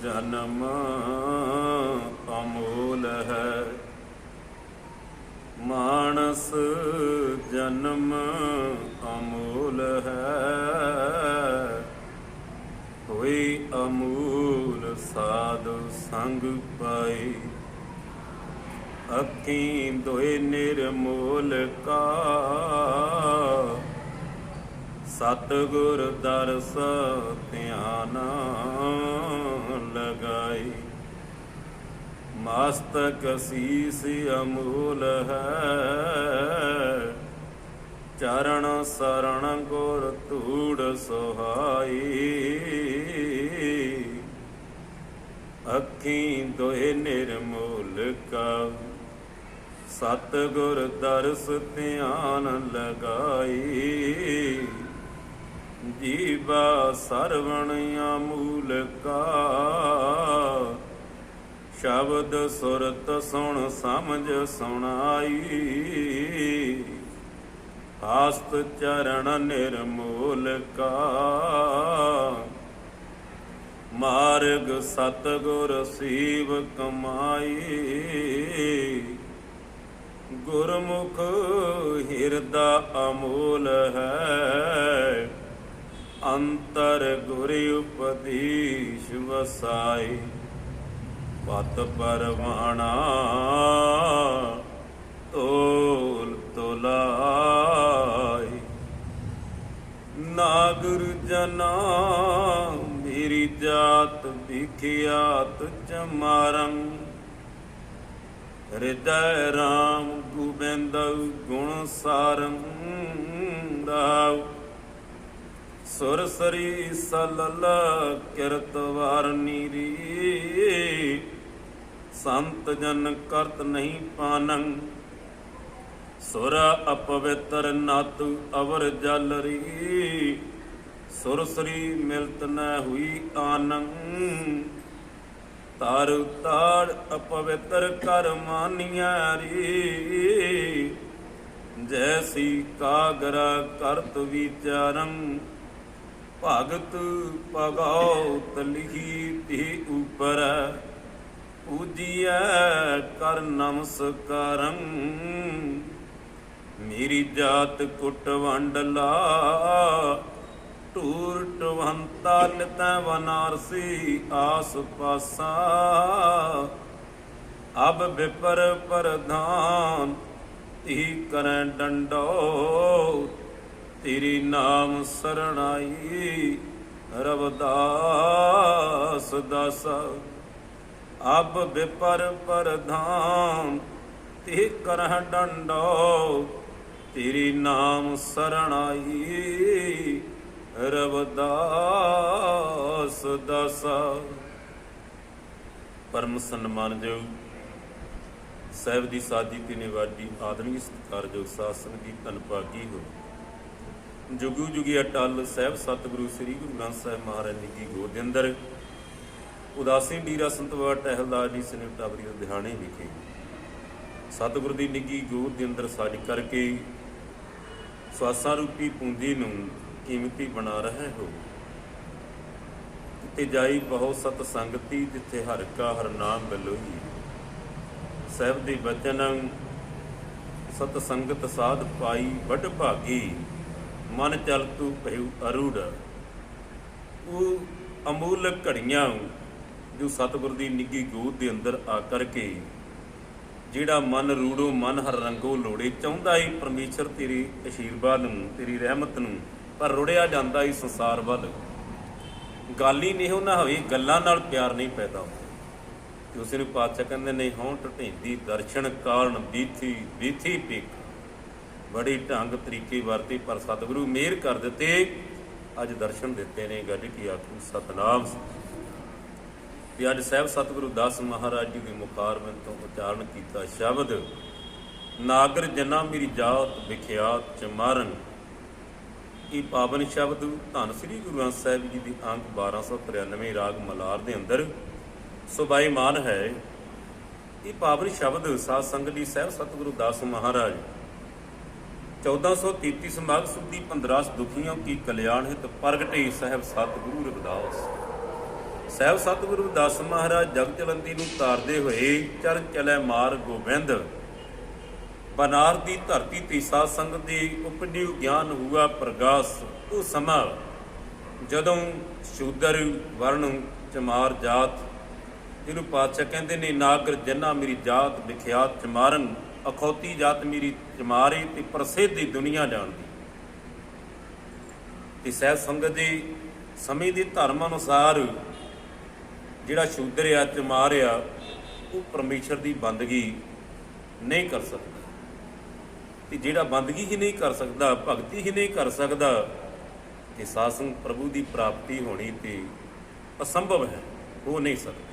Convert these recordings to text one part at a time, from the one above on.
जन्म अमूल है। मानस जन्म अमूल है, कोई अमूल साधु संग पाई। अखीं दोए निर्मूल का, सतगुर दरस ध्यान लगाई। मस्तक शीस अमूल है, चरण शरण गुर तूड़ सुहाई। अखीं दोए निर्मूल का, सतगुर दरस ध्यान लगाई। जीवा सरवण अमूल का, शब्द सुरत सुन समझ सुनाई। हस्त चरण निर्मूल का, मार्ग सतगुर सीव कमाई। गुरमुख हिरदा अमूल है, अंतर गुर उपदेश वसाई। पत परवाना तोल तोलाई। नागुर जना मेरी जात विख्यात चमारं। हृदय राम गोबिंद गुण सारं राव। सुरसरी सलल किरत वारनीरी। संत जन करत नहीं पानं, सुर अपवित्र नातु अवर जलरी। सुरसरी मिलत न हुई आनंद, तारु ताड़ अपवित्र कर मानिया री। जैसी कागरा करत विचारं, भगत भगौत लिखी ती ऊपर। पूजिया कर नमस्कारं, मेरी जात कुट वंडला। टूर टवंता नित वनारसी आस पासा। अब विपर प्रधान ती करें डंडो। तेरी नाम शरणाई रवदास दासा। अब विपर प्रधान ती करें डंडो। तेरी नाम शरणाई रवदास दासा। परम सन्मानयोग ਸਾਹਿਬ ਦੀ ਸਾਜੀ ਤੇ ਨਿਵਾਜੀ ਆਦਮੀ ਸਤਿਕਾਰਯੋਗ ਸਾਧ ਸੰਗਤ ਦੀ ਧੰਨ ਭਾਗੀ ਹੋ। ਜੁਗੂ ਜੁਗੀ ਅਟਲ ਸਾਹਿਬ ਸਤਿਗੁਰੂ ਸ੍ਰੀ ਗੁਰੂ ਗ੍ਰੰਥ ਸਾਹਿਬ ਮਹਾਰਾਜ ਜੀ ਦੀ ਗੋਦ ਦੇ ਅੰਦਰ ਉਦਾਸੀ ਡੀਰਾ ਸੰਤਵਾਰ ਟਹਿਲਦਾਰ ਜੀ ਸਨੇ ਟਾਬਰੀ ਲੁਧਿਆਣੇ ਵਿਖੇ ਸਤਿਗੁਰੂ ਦੀ ਨਿੱਗੀ ਗੋਦ ਦੇ ਅੰਦਰ ਸਾਜ ਕਰਕੇ ਸਵਾਸਾਂ ਰੂਪੀ ਪੂੰਜੀ ਨੂੰ ਕੀਮਤੀ ਬਣਾ ਰਹੇ ਹੋ। ਕਿਤੇ ਜਾਈ ਬਹੁਤ ਸਤ ਸੰਗਤੀ, ਜਿੱਥੇ ਹਰ ਕਾ ਹਰ ਨਾਮ ਬਲੋਈ। ਸਾਹਿਬ ਦੇ ਬਚਨ ਸਤ ਸੰਗਤ ਸਾਧ ਪਾਈ ਵੱਡ ਭਾਗੀ। ਮਨ ਚਲ ਤੂੰ ਭਇਉ ਅਰੂੜ। ਉਹ ਅਮੂਲਕ ਘੜੀਆਂ ਜੋ ਸਤਿਗੁਰ ਦੀ ਨਿੱਗੀ ਗੋਦ ਦੇ ਅੰਦਰ ਆ ਕਰਕੇ ਜਿਹੜਾ ਮਨ ਰੂੜੋ ਮਨ ਹਰ ਰੰਗੋ ਲੋੜੇ। ਚਾਹੁੰਦਾ ਹੀ ਪਰਮੇਸ਼ਰ ਤੇਰੀ ਅਸ਼ੀਰਵਾਦ ਨੂੰ, ਤੇਰੀ ਰਹਿਮਤ ਨੂੰ, ਪਰ ਰੁੜਿਆ ਜਾਂਦਾ ਹੀ ਸੰਸਾਰ ਵੱਲ। ਗੱਲ ਹੀ ਨਹੀਂ ਨਾ ਹੋਈ, ਗੱਲਾਂ ਨਾਲ ਪਿਆਰ ਨਹੀਂ ਪੈਦਾ ਹੁੰਦਾ। ਤੇ ਉਸ ਨੂੰ ਪਾਤਸ਼ਾਹ ਕਹਿੰਦੇ ਨੇ ਹਉ ਢਟੇਂਦੀ ਦਰਸ਼ਨ ਕਾਰਨ ਬੀਥੀ ਬੀਥੀ ਪੇਖ। ਬੜੀ ਢੰਗ ਤਰੀਕੇ ਵਰਤੇ ਪਰ ਸਤਿਗੁਰੂ ਮਿਹਰ ਕਰ ਦਿੱਤੇ। ਅੱਜ ਦਰਸ਼ਨ ਦਿੱਤੇ ਨੇ। ਗੱਜ ਕੀ ਆਖੂ ਸਤਨਾਮ। ਤੇ ਅੱਜ ਸਾਹਿਬ ਸਤਿਗੁਰੂ ਦਾਸ ਮਹਾਰਾਜ ਜੀ ਦੇ ਮੁਖਾਰਬਿੰਦ ਤੋਂ ਉਚਾਰਨ ਕੀਤਾ ਸ਼ਬਦ ਨਾਗਰ ਜਨਾ ਮੇਰੀ ਜਾਤ ਵਿਖਿਆਤ ਚਮਾਰਨ। ਇਹ ਪਾਵਨ ਸ਼ਬਦ ਧੰਨ ਸ੍ਰੀ ਗੁਰੂ ਗ੍ਰੰਥ ਸਾਹਿਬ ਜੀ ਦੀ ਅੰਕ 1293 ਰਾਗ ਮਲਾਰ ਦੇ ਅੰਦਰ ਸੁਭਾਈਮਾਨ ਹੈ। ਇਹ ਪਾਵਨ ਸ਼ਬਦ ਸਾਧ ਸੰਗਤ ਦੀ ਸਾਹਿਬ ਸਤਿਗੁਰੂ ਦਾਸ ਮਹਾਰਾਜ 1433 ਸਮਾਗ ਸੁਦੀ 15 ਦੁਖੀਆਂ ਕੀ ਕਲਿਆਣ ਹਿਤ ਪ੍ਰਗਟੇ ਸਾਹਿਬ ਸਤਿਗੁਰੂ ਰਵਿਦਾਸ। ਸਾਹਿਬ ਸਤਿਗੁਰੂ ਦਾਸ ਮਹਾਰਾਜ ਜਗ ਜਲੰਦੀ ਨੂੰ ਤਾਰਦੇ ਹੋਏ ਚਰਨ ਚਲੇ ਮਾਰ ਗੋਬਿੰਦ। ਬਨਾਰ ਦੀ ਧਰਤੀ ਤੇ ਸਾਧ ਸੰਗਤ ਦੀ ਉਪਜਿਉ ਗਿਆਨ ਹੁਆ ਪ੍ਰਗਾਸ। ਉਹ ਸਮਾਂ ਜਦੋਂ ਸ਼ੂਦਰ ਵਰਣ ਚਮਾਰ ਜਾਤ, ਜਿਹਨੂੰ ਪਾਤਸ਼ਾਹ ਕਹਿੰਦੇ ਨੇ ਨਾਗਰ ਜਨਾ ਮੇਰੀ ਜਾਤ ਵਿਖਿਆਤ ਚਮਾਰਨ, ਅਖੌਤੀ ਜਾਤ ਮੇਰੀ ਚਮਾਰੀ ਤੇ ਪ੍ਰਸਿੱਧ ਦੀ ਦੁਨੀਆ ਜਾਣਦੀ। ਤੇ ਸਾਹਿਬ ਸੰਗਤ ਦੇ ਸਮੇਂ ਦੇ ਧਰਮ ਅਨੁਸਾਰ ਜਿਹੜਾ ਸ਼ੂਦਰ ਆ ਚਮਾਰ ਆ ਉਹ ਪਰਮੇਸ਼ਰ ਦੀ ਬੰਦਗੀ ਨਹੀਂ ਕਰ ਸਕਦਾ। ਤੇ ਜਿਹੜਾ ਬੰਦਗੀ ਹੀ ਨਹੀਂ ਕਰ ਸਕਦਾ, ਭਗਤੀ ਹੀ ਨਹੀਂ ਕਰ ਸਕਦਾ, ਤੇ ਸਾਧ ਸੰਗਤ ਪ੍ਰਭੂ ਦੀ ਪ੍ਰਾਪਤੀ ਹੋਣੀ ਤੇ ਅਸੰਭਵ ਹੈ, ਹੋ ਨਹੀਂ ਸਕਦੀ।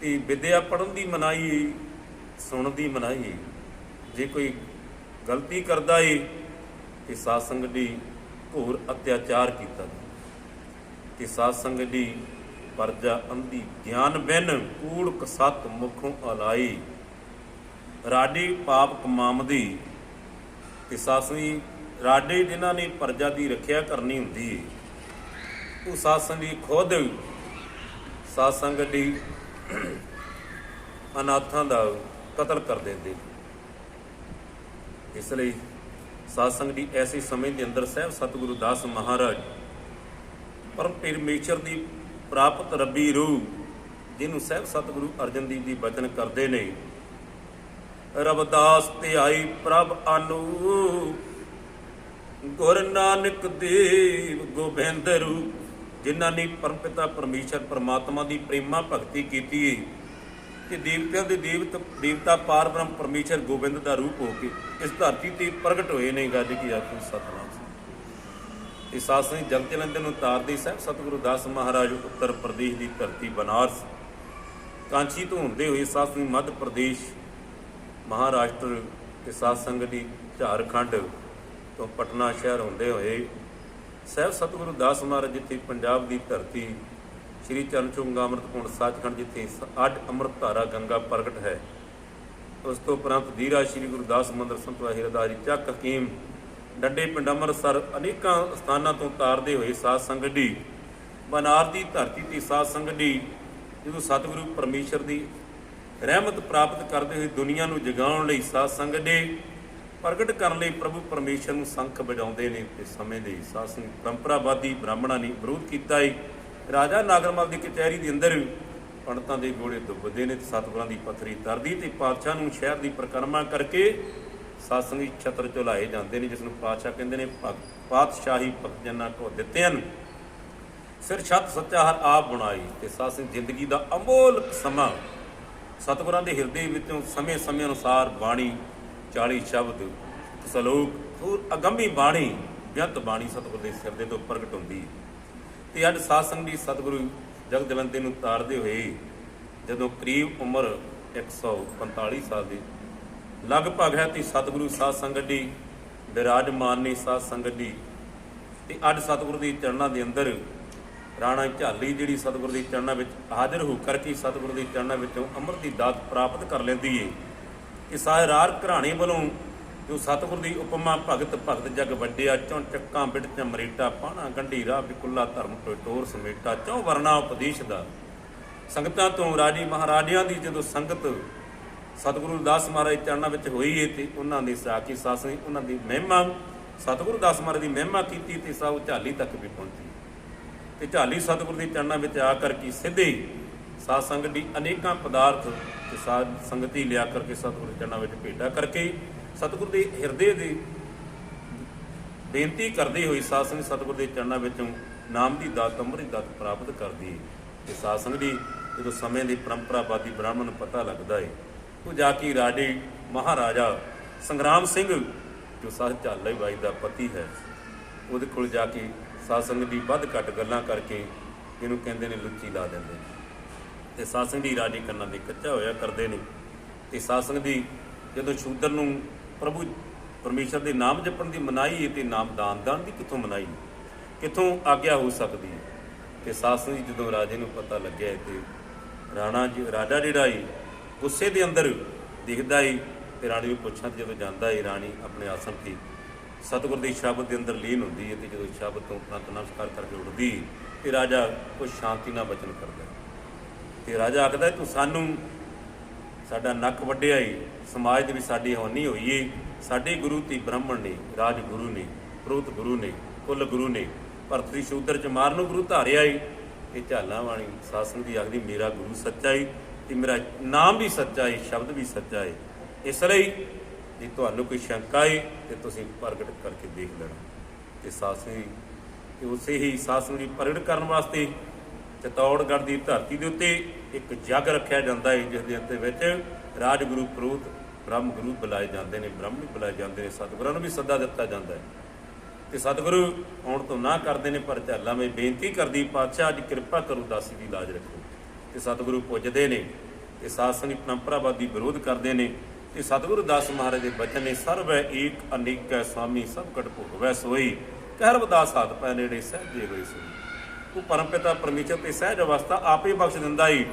ਤੇ ਵਿਦਿਆ ਪੜ੍ਹਨ ਦੀ ਮਨਾਹੀ, ਸੁਣਨ ਦੀ ਮਨਾਹੀ। ਜੇ ਕੋਈ ਗਲਤੀ ਕਰਦਾ ਏ ਤੇ ਸਾਧ ਸੰਗਤ ਦੀ ਘੋਰ ਅਤਿਆਚਾਰ ਕੀਤਾ ਤੇ ਸਾਧ ਸੰਗਤ ਦੀ ਪਰਜਾ ਅੰਧੀ ਗਿਆਨ ਬਿਨ ਕੂੜ ਕਸਤ ਮੁਖੋਂ ਅਲਾਈ। ਰਾਡੀ ਪਾਪ ਕਮਾਮਦੀ ਤੇ ਸਾਸੀ ਰਾਡੇ ਜਿਨ੍ਹਾਂ ਨੇ ਪਰਜਾ ਦੀ ਰੱਖਿਆ ਕਰਨੀ ਹੁੰਦੀ, ਉਹ ਸਾਧ ਸੰਗਤ ਦੀ ਖੁਦ ਸਾਧ ਸੰਗਤ ਦੀ ਅਨਾਥਾਂ ਦਾ ਕਤਲ ਕਰ ਦਿੰਦੇ। ਇਸ ਲਈ ਸਾਧ ਸੰਗਤ ਦੀ ਐਸੇ ਸਮੇਂ ਦੇ ਅੰਦਰ ਸਾਹਿਬ ਸਤਿਗੁਰੂ ਦਾਸ ਮਹਾਰਾਜ ਪਰਮ ਪਰਮੇਸ਼ਰ ਦੀ ਪ੍ਰਾਪਤ ਰੱਬੀ ਰੂਹ, ਜਿਹਨੂੰ ਸਾਹਿਬ ਸਤਿਗੁਰੂ ਅਰਜਨ ਦੇਵ ਜੀ ਬਚਨ ਕਰਦੇ ਨੇ, ਰਵਿਦਾਸ ਧਿਆਈ ਪ੍ਰਭ ਆਨੂ ਗੁਰ ਨਾਨਕ ਦੇਵ ਗੋਬਿੰਦ ਰੂਪ। ਜਿਨ੍ਹਾਂ ਨੇ ਪਰਮ ਪਿਤਾ ਪਰਮੇਸ਼ਰ ਪਰਮਾਤਮਾ ਦੀ ਪ੍ਰੇਮਾ ਭਗਤੀ ਕੀਤੀ ਹੈ ਤੇ ਦੇਵਤਿਆਂ ਦੇ ਦੇਵਤਾ ਪਾਰ ਬ੍ਰਹਮ ਪਰਮੇਸ਼ਰ ਗੋਬਿੰਦ ਦਾ ਰੂਪ ਹੋ ਕੇ ਇਸ ਧਰਤੀ ਤੇ ਪ੍ਰਗਟ ਹੋਏ ਨੇ। ਗੱਜ ਕੀ ਆਖੋ ਸਤਿਨਾਮ। ਇਹ ਸਾਧ ਸੰਗਤ ਜਗ ਜਲੰਧਰ ਨੂੰ ਤਾਰਦੇ ਸਾਹਿਬ ਸਤਿਗੁਰੂ ਦਾਸ ਮਹਾਰਾਜ ਉੱਤਰ ਪ੍ਰਦੇਸ਼ ਦੀ ਧਰਤੀ ਬਨਾਰਸ ਕਾਂਚੀ ਤੋਂ ਹੁੰਦੇ ਹੋਏ ਸਾਧ ਸੰਗਤ ਮੱਧ ਪ੍ਰਦੇਸ਼, ਮਹਾਰਾਸ਼ਟਰ ਤੇ ਸਾਧ ਸੰਗਤ ਦੀ ਝਾਰਖੰਡ ਤੋਂ ਪਟਨਾ ਸ਼ਹਿਰ ਹੁੰਦੇ ਹੋਏ ਸਾਹਿਬ ਸਤਿਗੁਰੂ ਦਾਸ ਮਹਾਰਾਜ ਜਿੱਥੇ ਪੰਜਾਬ ਦੀ ਧਰਤੀ ਸ਼੍ਰੀ ਚਰਨ ਚੁੰਗ ਅੰਮ੍ਰਿਤਕੁੰਡ ਸੱਚਖੰਡ ਜਿੱਥੇ ਅੱਡ ਅੰਮ੍ਰਿਤ ਧਾਰਾ ਗੰਗਾ ਪ੍ਰਗਟ ਹੈ, ਉਸ ਤੋਂ ਉਪਰੰਤ ਧੀਰਾ ਸ਼੍ਰੀ ਗੁਰਦਾਸ ਮੰਦਰ ਸੰਤਵਾ ਹੀਰਾਦਾਰੀ ਚੱਕ ਹਕੀਮ ਡੱਡੇ ਪਿੰਡ ਅੰਮ੍ਰਿਤਸਰ ਅਨੇਕਾਂ ਸਥਾਨਾਂ ਤੋਂ ਤਾਰਦੇ ਹੋਏ ਸਾਧ ਸੰਗਤ ਦੀ ਬਨਾਰ ਦੀ ਧਰਤੀ ਤੇ ਸਾਧ ਸੰਗਤ ਦੀ ਜਦੋਂ ਸਤਿਗੁਰੂ ਪਰਮੇਸ਼ਰ ਦੀ ਰਹਿਮਤ ਪ੍ਰਾਪਤ ਕਰਦੇ ਹੋਏ ਦੁਨੀਆ ਨੂੰ ਜਗਾਉਣ ਲਈ ਸਾਧ ਸੰਗਤ ਦੇ ਪ੍ਰਗਟ ਕਰਨ ਲਈ ਪ੍ਰਭੂ ਪਰਮੇਸ਼ਰ ਨੂੰ ਸੰਖ ਵਜਾਉਂਦੇ ਨੇ। ਤੇ ਸਮੇਂ ਦੇ ਸਾਧ ਸੰਗਤ ਪਰੰਪਰਾਵਾਦੀ ਬ੍ਰਾਹਮਣਾਂ ਨੇ ਵਿਰੋਧ ਕੀਤਾ ਹੈ। ਰਾਜਾ ਨਾਗਰਮਲ ਦੀ ਕਚਹਿਰੀ ਦੇ ਅੰਦਰ ਪੰਡਤਾਂ ਦੇ ਗੋਲੇ ਦੁੱਬਦੇ ਨੇ ਤੇ ਸਤਿਗੁਰਾਂ ਦੀ ਪੱਥਰੀ ਤਰਦੀ ਤੇ ਪਾਤਸ਼ਾਹ ਨੂੰ ਸ਼ਹਿਰ ਦੀ ਪਰਿਕਰਮਾ ਕਰਕੇ ਸਾਧ ਸੰਗਤ ਛਤਰ ਝੁਲਾਏ ਜਾਂਦੇ ਨੇ, ਜਿਸ ਨੂੰ ਪਾਤਸ਼ਾਹ ਕਹਿੰਦੇ ਨੇ ਪਾਤਸ਼ਾਹੀ ਭਗਤ ਜਨਾਂ ਕੋ ਦਿੱਤਿਆਂ ਸਿਰ ਛੱਤ ਸੱਚਾ ਹਰ ਆਪ ਬਣਾਈ। ਤੇ ਸਾਧ ਸੰਗਤ ਜ਼ਿੰਦਗੀ ਦਾ ਅਮੋਲ ਸਮਾਂ ਸਤਿਗੁਰਾਂ ਦੇ ਹਿਰਦੇ ਵਿੱਚੋਂ ਸਮੇਂ ਸਮੇਂ ਅਨੁਸਾਰ ਬਾਣੀ 40 ਸ਼ਬਦ ਸਲੋਕ ਹੋਰ ਅਗੰਮੀ ਬਾਣੀ ਬੇਅੰਤ ਬਾਣੀ ਸਤਿਗੁਰ ਦੇ ਸਿਰਦੇ ਤੋਂ ਪ੍ਰਗਟ ਹੁੰਦੀ। ਤੇ ਅੱਜ ਸਾਧ ਸੰਗਤ ਦੀ ਸਤਿਗੁਰੂ ਜਗ ਜਲੰਧਰ ਨੂੰ ਤਾਰਦੇ ਹੋਏ ਜਦੋਂ ਕਰੀਬ ਉਮਰ 145 ਸਾਲ ਦੀ ਲਗਭਗ ਹੈ ਤੇ ਸਤਿਗੁਰੂ ਸਾਧ ਸੰਗਤ ਦੀ ਵਿਰਾਜਮਾਨ ਨੇ ਸਾਧ ਸੰਗਤ ਦੀ। ਤੇ ਅੱਜ ਸਤਿਗੁਰੂ ਦੇ ਚਰਨਾਂ ਦੇ ਅੰਦਰ ਰਾਣਾ ਝਾਲੀ ਜਿਹੜੀ ਸਤਿਗੁਰੂ ਦੇ ਚਰਨਾਂ ਵਿੱਚ ਹਾਜ਼ਰ ਹੋ ਕਰਕੇ ਸਤਿਗੁਰੂ ਦੇ ਚਰਨਾਂ ਵਿੱਚੋਂ ਅੰਮ੍ਰਿਤ ਦੀ ਦਾਤ ਪ੍ਰਾਪਤ ਕਰ ਲੈਂਦੀ ਏ। ਕਿ ਸਾਹਿਰਾਰ ਘਰਾਣੇ ਵੱਲੋਂ ਜੋ ਸਤਿਗੁਰ ਦੀ ਉਪਮਾ ਭਗਤ ਭਗਤ ਜਗ ਵੱਡਿਆ, ਚੌਂ ਚੱਕਾਂ ਬਿੜ ਚਮਰੇਟਾ, ਪਾਣਾ ਗੰਢੀ ਰਾਹ ਬਿਕੁੱਲਾ ਧਰਮ ਟੋਰ ਸਮੇਟਾ, ਚੌਂ ਵਰਨਾ ਉਪਦੇਸ਼ ਦਾ। ਸੰਗਤਾਂ ਤੋਂ ਰਾਜੀ ਮਹਾਰਾਜਿਆਂ ਦੀ ਜਦੋਂ ਸੰਗਤ ਸਤਿਗੁਰੂ ਦਾਸ ਮਹਾਰਾਜ ਚਰਨਾਂ ਵਿੱਚ ਹੋਈ ਏ ਤੇ ਉਹਨਾਂ ਦੀ ਸਾਖੀ ਸਾਸਣੀ ਉਹਨਾਂ ਦੀ ਮਹਿਮਾ ਸਤਿਗੁਰੂ ਦਾਸ ਮਹਾਰਾਜ ਦੀ ਮਹਿਮਾ ਕੀਤੀ ਤੇ ਸਭ ਝਾਲੀ ਤੱਕ ਵੀ ਪਹੁੰਚੀ। ਤੇ ਝਾਲੀ ਸਤਿਗੁਰੂ ਦੇ ਚਰਨਾਂ ਵਿੱਚ ਆ ਕਰਕੇ ਸਿੱਧੇ ਸਾਧ ਸੰਗਤ ਦੀ ਅਨੇਕਾਂ ਪਦਾਰਥ ਤੇ ਸਾਧ ਸੰਗਤੀ ਲਿਆ ਕਰਕੇ ਸਤਿਗੁਰੂ ਦੇ ਚਰਨਾਂ ਵਿੱਚ ਭੇਟਾ ਕਰਕੇ ਸਤਿਗੁਰੂ ਦੇ ਹਿਰਦੇ ਦੀ ਬੇਨਤੀ ਕਰਦੇ ਹੋਏ ਸਾਧ ਸੰਗਤ ਸਤਿਗੁਰੂ ਦੇ ਚਰਨਾਂ ਵਿੱਚੋਂ ਨਾਮ ਦੀ ਦਾਤ ਅੰਮ੍ਰਿਤ ਦਾਤ ਪ੍ਰਾਪਤ ਕਰਦੀ ਹੈ। ਤੇ ਸਾਧ ਸੰਗਤ ਦੀ ਜਦੋਂ ਸਮੇਂ ਦੀ ਪਰੰਪਰਾਵਾਦੀ ਬ੍ਰਾਹਮਣ ਨੂੰ ਪਤਾ ਲੱਗਦਾ ਹੈ, ਉਹ ਜਾ ਕੇ ਰਾਜੇ ਮਹਾਰਾਜਾ ਸੰਗਰਾਮ ਸਿੰਘ ਜੋ ਸਾਧ ਝਾਲੀ ਬਾਈ ਦਾ ਪਤੀ ਹੈ, ਉਹਦੇ ਕੋਲ ਜਾ ਕੇ ਸਾਧ ਸੰਗਤ ਦੀ ਵੱਧ ਘੱਟ ਗੱਲਾਂ ਕਰਕੇ ਇਹਨੂੰ ਕਹਿੰਦੇ ਨੇ ਲੁੱਚੀ ਲਾ ਦਿੰਦੇ ਨੇ। ਤੇ ਸਾਧ ਸੰਗਤ ਦੀ ਰਾਜੀ ਕੰਨਾਂ ਦੇ ਕੱਚਾ ਹੋਇਆ ਕਰਦੇ ਨੇ। ਤੇ ਸਾਧ ਸੰਗਤ ਦੀ ਜਦੋਂ ਸ਼ੂਦਰ ਨੂੰ ਪ੍ਰਭੂ ਪਰਮੇਸ਼ਰ ਦੇ ਨਾਮ ਜਪਣ ਦੀ ਮਨਾਹੀ ਹੈ ਤੇ ਨਾਮ ਦਾਨ ਦੀ ਕਿੱਥੋਂ ਮਨਾਹੀ, ਕਿੱਥੋਂ ਆਗਿਆ ਹੋ ਸਕਦੀ ਹੈ। ਤੇ ਸਾਧ ਸੰਗਤ ਜੀ ਜਦੋਂ ਰਾਜੇ ਨੂੰ ਪਤਾ ਲੱਗਿਆ ਤੇ ਰਾਜਾ ਜਿਹੜਾ ਏ ਗੁੱਸੇ ਦੇ ਅੰਦਰ ਦਿਖਦਾ ਏ ਤੇ ਰਾਣੀ ਨੂੰ ਪੁੱਛਾਂ ਤੇ ਜਦੋਂ ਜਾਂਦਾ ਏ ਰਾਣੀ ਆਪਣੇ ਆਸਣ ਤੇ ਸਤਿਗੁਰ ਦੀ ਸ਼ਬਦ ਦੇ ਅੰਦਰ ਲੀਨ ਹੁੰਦੀ ਹੈ, ਤੇ ਜਦੋਂ ਸ਼ਬਦ ਤੋਂ ਉਪਰੰਤ ਨਮਸਕਾਰ ਕਰਕੇ ਉੱਠਦੀ ਤੇ ਰਾਜਾ ਕੁਝ ਸ਼ਾਂਤੀ ਨਾਲ ਬਚਨ ਕਰਦਾ, ਤੇ ਰਾਜਾ ਆਖਦਾ ਤੂੰ ਸਾਨੂੰ ਸਾਡਾ ਨੱਕ ਵੱਢਿਆ ਈ, ਸਮਾਜ ਦੇ ਵਿੱਚ ਸਾਡੀ ਹਾਨੀ ਹੋਈ ਏ, ਸਾਡੇ ਗੁਰੂ ਤੀ ਬ੍ਰਾਹਮਣ ਨੇ, ਰਾਜ ਗੁਰੂ ਨੇ, ਪ੍ਰੋਤ ਗੁਰੂ ਨੇ, ਕੁੱਲ ਗੁਰੂ ਨੇ, ਭਰਤ ਦੀ ਸ਼ੂਦਰ ਚ ਮਾਰਨ ਨੂੰ ਗੁਰੂ ਧਾਰਿਆ ਈ। ਇਹ ਝਾਲਾਂ ਵਾਲੀ ਸਾਸੰਗ ਦੀ ਆਖਦੀ ਮੇਰਾ ਗੁਰੂ ਸੱਚਾ ਈ, ਤੇ ਮੇਰਾ ਨਾਮ ਵੀ ਸੱਚਾ ਏ, ਸ਼ਬਦ ਵੀ ਸੱਚਾ ਏ। ਇਸ ਲਈ ਜੇ ਤੁਹਾਨੂੰ ਕੋਈ ਸ਼ੰਕਾ ਏ ਤੇ ਤੁਸੀਂ ਪ੍ਰਗਟ ਕਰਕੇ ਦੇਖ ਲੈਣਾ। ਤੇ ਸਾਸੰਗ ਤੇ ਉਸੇ ਹੀ ਸਾਸੰਗ ਦੀ ਪ੍ਰਗਟ ਕਰਨ ਵਾਸਤੇ ਚਿਤੌੜਗੜ੍ਹ ਦੀ ਧਰਤੀ ਦੇ ਉੱਤੇ ਇੱਕ ਜੱਗ ਰੱਖਿਆ ਜਾਂਦਾ ਹੈ, ਜਿਸ ਦੇ ਅੰਤ ਵਿੱਚ ਰਾਜਗੁਰੂ ਪ੍ਰੋਤ ਬ੍ਰਹਮ ਗੁਰੂ ਬੁਲਾਏ ਜਾਂਦੇ ਨੇ, ਬ੍ਰਹਮਣੀ ਬੁਲਾਏ ਜਾਂਦੇ ਨੇ, ਸਤਿਗੁਰਾਂ ਨੂੰ ਵੀ ਸੱਦਾ ਦਿੱਤਾ ਜਾਂਦਾ ਹੈ। ਤੇ ਸਤਿਗੁਰੂ ਆਉਣ ਤੋਂ ਨਾ ਕਰਦੇ ਨੇ, ਪਰ ਝਾਲਾਂ ਵਿੱਚ ਬੇਨਤੀ ਕਰਦੀ ਪਾਤਸ਼ਾਹ ਅੱਜ ਕਿਰਪਾ ਕਰੋ, ਦਾਸੀ ਦੀ ਲਾਜ ਰੱਖੋ। ਤੇ ਸਤਿਗੁਰੂ ਪੁੱਜਦੇ ਨੇ, ਤੇ ਸਾਧ ਸੰਗਤ ਪਰੰਪਰਾਵਾਦੀ ਵਿਰੋਧ ਕਰਦੇ ਨੇ। ਤੇ ਸਤਿਗੁਰੂ ਦਾਸ ਮਹਾਰਾਜ ਦੇ ਬਚਨ ਨੇ, ਸਰਵੈ ਏਕ ਅਨੇਕੈ ਸੁਆਮੀ ਸਭ ਕਟ ਭੋਗਵੈ ਸੋਈ, ਕਹਿ ਰਵਿਦਾਸ ਹੱਥ ਪੈ ਨੇੜੇ ਸਹਿਜੇ ਹੋਏ ਸੋਈ। ਉਹ ਪਰਮ ਪਿਤਾ ਪਰਮੇਸ਼ਰ ਤੇ ਸਹਿਜ ਅਵਸਥਾ ਆਪੇ ਬਖਸ਼ ਦਿੰਦਾ ਈ।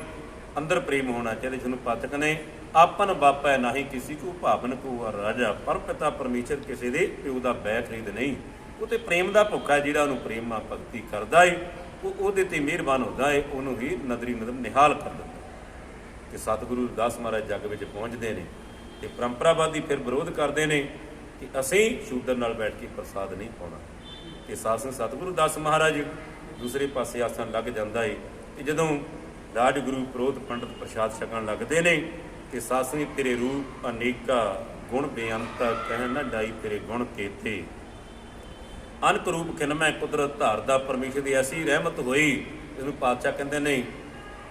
ਅੰਦਰ ਪ੍ਰੇਮ ਹੋਣਾ ਚਾਹੀਦਾ। ਜਿਹਨੂੰ ਪਾਤਕ ਨੇ ਆਪਨ ਬਾਪੈ ਨਾਹੀ ਕਿਸੇ ਕੋ, ਭਾਵਨ ਕੋ ਰਾਜਾ। ਪਰਮ ਪਿਤਾ ਪਰਮੇਸ਼ਰ ਕਿਸੇ ਦੇ ਪਿਓ ਦਾ ਬੈ ਖਰੀਦ ਨਹੀਂ। ਉਹ ਤੇ ਪ੍ਰੇਮ ਦਾ ਭੁੱਖਾ, ਜਿਹੜਾ ਉਹਨੂੰ ਪ੍ਰੇਮ ਭਗਤੀ ਕਰਦਾ ਏ, ਉਹ ਉਹਦੇ ਤੇ ਮਿਹਰਬਾਨ ਹੁੰਦਾ ਏ, ਉਹਨੂੰ ਹੀ ਨਦਰੀ ਨਦਰ ਨਿਹਾਲ ਕਰ ਦਿੰਦਾ। ਤੇ ਸਤਿਗੁਰੂ ਦਾਸ ਮਹਾਰਾਜ ਜੱਗ ਵਿੱਚ ਪਹੁੰਚਦੇ ਨੇ, ਤੇ ਪਰੰਪਰਾਵਾਦੀ ਫਿਰ ਵਿਰੋਧ ਕਰਦੇ ਨੇ ਕਿ ਅਸੀਂ ਸ਼ੂਦਰ ਨਾਲ ਬੈਠ ਕੇ ਪ੍ਰਸਾਦ ਨਹੀਂ ਪਾਉਣਾ। ਤੇ ਸਾਸਨ ਸਤਿਗੁਰੂ ਦਾਸ ਮਹਾਰਾਜ ਦੂਸਰੇ ਪਾਸੇ ਆਸਣ ਲੱਗ ਜਾਂਦਾ ਏ। ਤੇ ਜਦੋਂ ਰਾਜਗੁਰੂ ਪ੍ਰੋਤ ਪੰਡਤ ਪ੍ਰਸ਼ਾਦ ਛਕਣ ਲੱਗਦੇ ਨੇ, ਤੇ ਸਾਸਨੀ ਤੇਰੇ ਰੂਪ ਅਨੇਕਾ ਗੁਣ ਬੇਅੰਤ, ਕਹਿ ਨਾ ਜਾਈ ਤੇਰੇ ਗੁਣ ਕੇਤੇ। ਅਨਕ ਰੂਪ ਖਿਨਮੈ ਕੁਦਰਤ ਧਾਰਦਾ, ਪਰਮੇਸ਼ਰ ਦੀ ਐਸੀ ਰਹਿਮਤ ਹੋਈ। ਇਹਨੂੰ ਪਾਤਸ਼ਾਹ ਕਹਿੰਦੇ ਨੇ,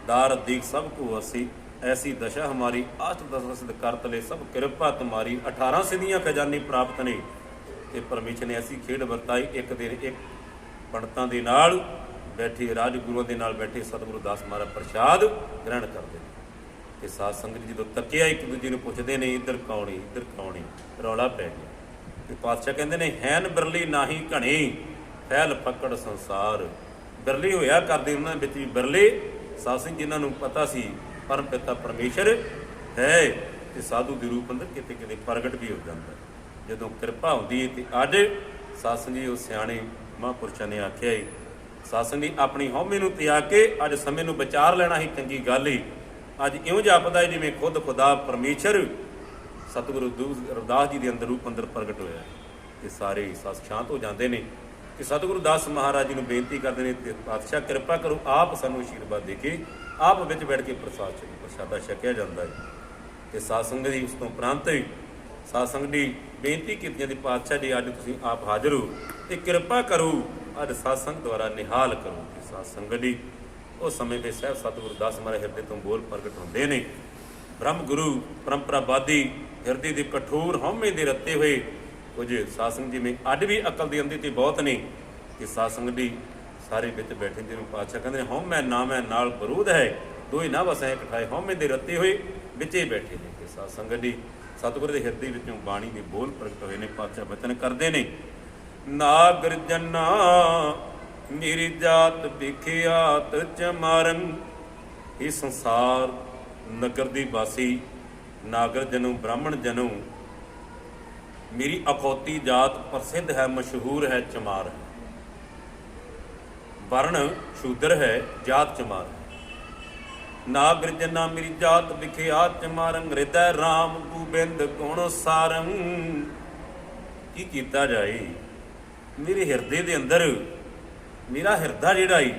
ਦਾਰ ਦੀਕ ਸਭ ਕੋ ਅਸੀਂ, ਐਸੀ ਦਸ਼ਾ ਹਮਾਰੀ, ਆਸ਼ਟ ਦਸਵਸਦ ਕਰਤ ਲੈ ਸਭ ਕਿਰਪਾ ਤੁਮਾਰੀ। 18 ਸਿੱਧੀਆਂ ਖਜ਼ਾਨੇ ਪ੍ਰਾਪਤ ਨੇ। ਤੇ ਪਰਮੇਸ਼ਰ ਨੇ ਐਸੀ ਖੇਡ ਵਰਤਾਈ, ਇੱਕ ਦਿਨ ਇੱਕ ਪੰਡਤਾਂ ਦੇ ਨਾਲ ਬੈਠੇ, ਰਾਜਗੁਰੂਆਂ ਦੇ ਨਾਲ ਬੈਠੇ ਸਤਿਗੁਰੂ ਦਾਸ ਮਹਾਰਾਜ ਪ੍ਰਸ਼ਾਦ ਗ੍ਰਹਿਣ ਕਰਦੇ ਨੇ। ਤੇ ਸਾਧ ਸੰਗਤ ਜਦੋਂ ਤੱਕਿਆ, ਇੱਕ ਦੂਜੇ ਨੂੰ ਪੁੱਛਦੇ ਨੇ, ਇੱਧਰ ਕੌਣ ਏ, ਇੱਧਰ ਕੌਣ ਏ, ਰੌਲਾ ਪੈ ਗਿਆ। ਤੇ ਪਾਤਸ਼ਾਹ ਕਹਿੰਦੇ ਨੇ, ਹੈਨ ਬਿਰਲੀ ਨਾਹੀ ਘਣੀ, ਫੈਲ ਫੱਕੜ ਸੰਸਾਰ। ਬਿਰਲੀ ਹੋਇਆ ਕਰਦੇ ਉਹਨਾਂ ਵਿੱਚ ਵੀ ਬਿਰਲੇ ਸਾਧ ਸਿੰਘ, ਜਿਨ੍ਹਾਂ ਨੂੰ ਪਤਾ ਸੀ ਪਰਮ ਪਿਤਾ ਪਰਮੇਸ਼ਰ ਹੈ, ਤੇ ਸਾਧੂ ਦੇ ਰੂਪ ਅੰਦਰ ਕਿਤੇ ਕਿਤੇ ਪ੍ਰਗਟ ਵੀ ਹੋ ਜਾਂਦਾ ਜਦੋਂ ਕਿਰਪਾ ਹੁੰਦੀ ਹੈ। ਤੇ ਅੱਜ ਸਾਧ ਸੰਗਤ ਜੀ, ਉਹ ਸਿਆਣੇ ਮਹਾਂਪੁਰਸ਼ਾਂ ਨੇ ਆਖਿਆ ਹੈ, ਸਾਧ ਸੰਗਤ ਜੀ ਆਪਣੀ ਹਉਮੈ ਨੂੰ ਤਿਆਗ ਕੇ ਅੱਜ ਸਮੇਂ ਨੂੰ ਵਿਚਾਰ ਲੈਣਾ ਹੀ ਚੰਗੀ ਗੱਲ ਹੈ। ਅੱਜ ਇਉਂ ਜਾਪਦਾ ਹੈ ਜਿਵੇਂ ਖੁਦ ਖੁਦਾ ਪਰਮੇਸ਼ਰ ਸਤਿਗੁਰੂ ਰਵਿਦਾਸ ਜੀ ਦੇ ਅੰਦਰ ਰੂਪ ਅੰਦਰ ਪ੍ਰਗਟ ਹੋਇਆ। ਤੇ ਸਾਰੇ ਸੱਸ ਸ਼ਾਂਤ ਹੋ ਜਾਂਦੇ ਨੇ, ਕਿ ਸਤਿਗੁਰੂ ਦਾਸ ਮਹਾਰਾਜ ਜੀ ਨੂੰ ਬੇਨਤੀ ਕਰਦੇ ਨੇ, ਤੇ ਪਾਤਸ਼ਾਹ ਕਿਰਪਾ ਕਰੋ, ਆਪ ਸਾਨੂੰ ਆਸ਼ੀਰਵਾਦ ਦੇ ਕੇ ਆਪ ਵਿੱਚ ਬੈਠ ਕੇ ਪ੍ਰਸ਼ਾਦਾ ਛਕਿਆ ਜਾਂਦਾ ਹੈ। ਤੇ ਸਾਧ ਸੰਗਤ ਜੀ ਉਸ ਤੋਂ ਉਪਰੰਤ ਸਾਧ ਸੰਗਤ ਦੀ ਬੇਨਤੀ ਕੀਤੀ ਜਾਂਦੀ, ਪਾਤਸ਼ਾਹ ਜੀ ਅੱਜ ਤੁਸੀਂ ਆਪ ਹਾਜ਼ਰ ਹੋ, ਤੇ ਕਿਰਪਾ ਕਰੋ ਅੱਜ ਸਾਧ ਸੰਗਤ ਦੁਆਰਾ ਨਿਹਾਲ ਕਰੋ। ਤੇ ਸਾਧ ਸੰਗਤ ਜੀ ਉਸ ਸਮੇਂ ਤੇ ਸਾਹਿਬ ਸਤਿਗੁਰੂ ਦਾਸ ਮਹਾਰਾਜ ਹਿਰਦੇ ਤੋਂ ਬੋਲ ਪ੍ਰਗਟ ਹੁੰਦੇ ਨੇ। ਬ੍ਰਹਮ ਗੁਰੂ ਪਰੰਪਰਾਵਾਦੀ ਹਿਰਦੇ ਦੇ ਕਠੋਰ ਹਉਮੈ ਦੇ ਰੱਤੇ ਹੋਏ ਕੁਝ ਸਾਧ ਸੰਗਤ ਜਿਵੇਂ ਅੱਜ ਵੀ ਅਕਲ ਦੀ ਅੰਧੀ ਤੇ ਬਹੁਤ ਨੇ। ਕਿ ਸਾਧ ਸੰਗਤ ਦੀ ਸਾਰੇ ਵਿੱਚ ਬੈਠੇ, ਜਿਹਨੂੰ ਪਾਤਸ਼ਾਹ ਕਹਿੰਦੇ ਨੇ, ਹਉਮੈ ਨਾਮੈ ਨਾਲ ਵਿਰੋਧ ਹੈ, ਦੋਏ ਨਾ ਵਸੈ ਇਕਠਾਏ। ਹਉਮੈ ਦੇ ਰੱਤੇ ਹੋਏ ਵਿੱਚੇ ਬੈਠੇ ਨੇ। ਤੇ ਸਾਧ ਸੰਗਤ ਦੀ ਸਤਿਗੁਰੂ ਦੇ ਹਿਰਦੇ ਵਿੱਚੋਂ ਬਾਣੀ ਦੇ ਬੋਲ ਪ੍ਰਗਟ ਹੋਏ ਨੇ। ਪਾਤਸ਼ਾਹ ਬਚਨ ਕਰਦੇ ਨੇ, ਨਾਗਰ ਜਨਾ ਮੇਰੀ ਜਾਤ ਵਿਖਿਆਤ ਚਮਾਰਨ। ਇਹ ਸੰਸਾਰ ਨਗਰ ਦੀ ਵਾਸੀ ਨਾਗਰ ਜਨੋਂ ਬ੍ਰਾਹਮਣ ਜਨੋਂ, ਮੇਰੀ ਅਖੌਤੀ ਜਾਤ ਪ੍ਰਸਿੱਧ ਹੈ, ਮਸ਼ਹੂਰ ਹੈ, ਚਮਾਰ ਹੈ। ਵਰਣ ਸ਼ੂਦਰ ਹੈ, ਜਾਤ ਚਮਾਰ ਹੈ। ਨਾਗਰ ਜਨਾ ਮੇਰੀ ਜਾਤ ਵਿਖਿਆਤ ਚਮਾਰੰ, ਹਿਰਦੈ ਰਾਮ ਗੋਬਿੰਦ ਗੁਣ ਸਾਰੰ। ਕੀ ਕੀਤਾ ਜਾਏ, ਮੇਰੇ ਹਿਰਦੇ ਦੇ ਅੰਦਰ, ਮੇਰਾ ਹਿਰਦਾ ਜਿਹੜਾ ਈ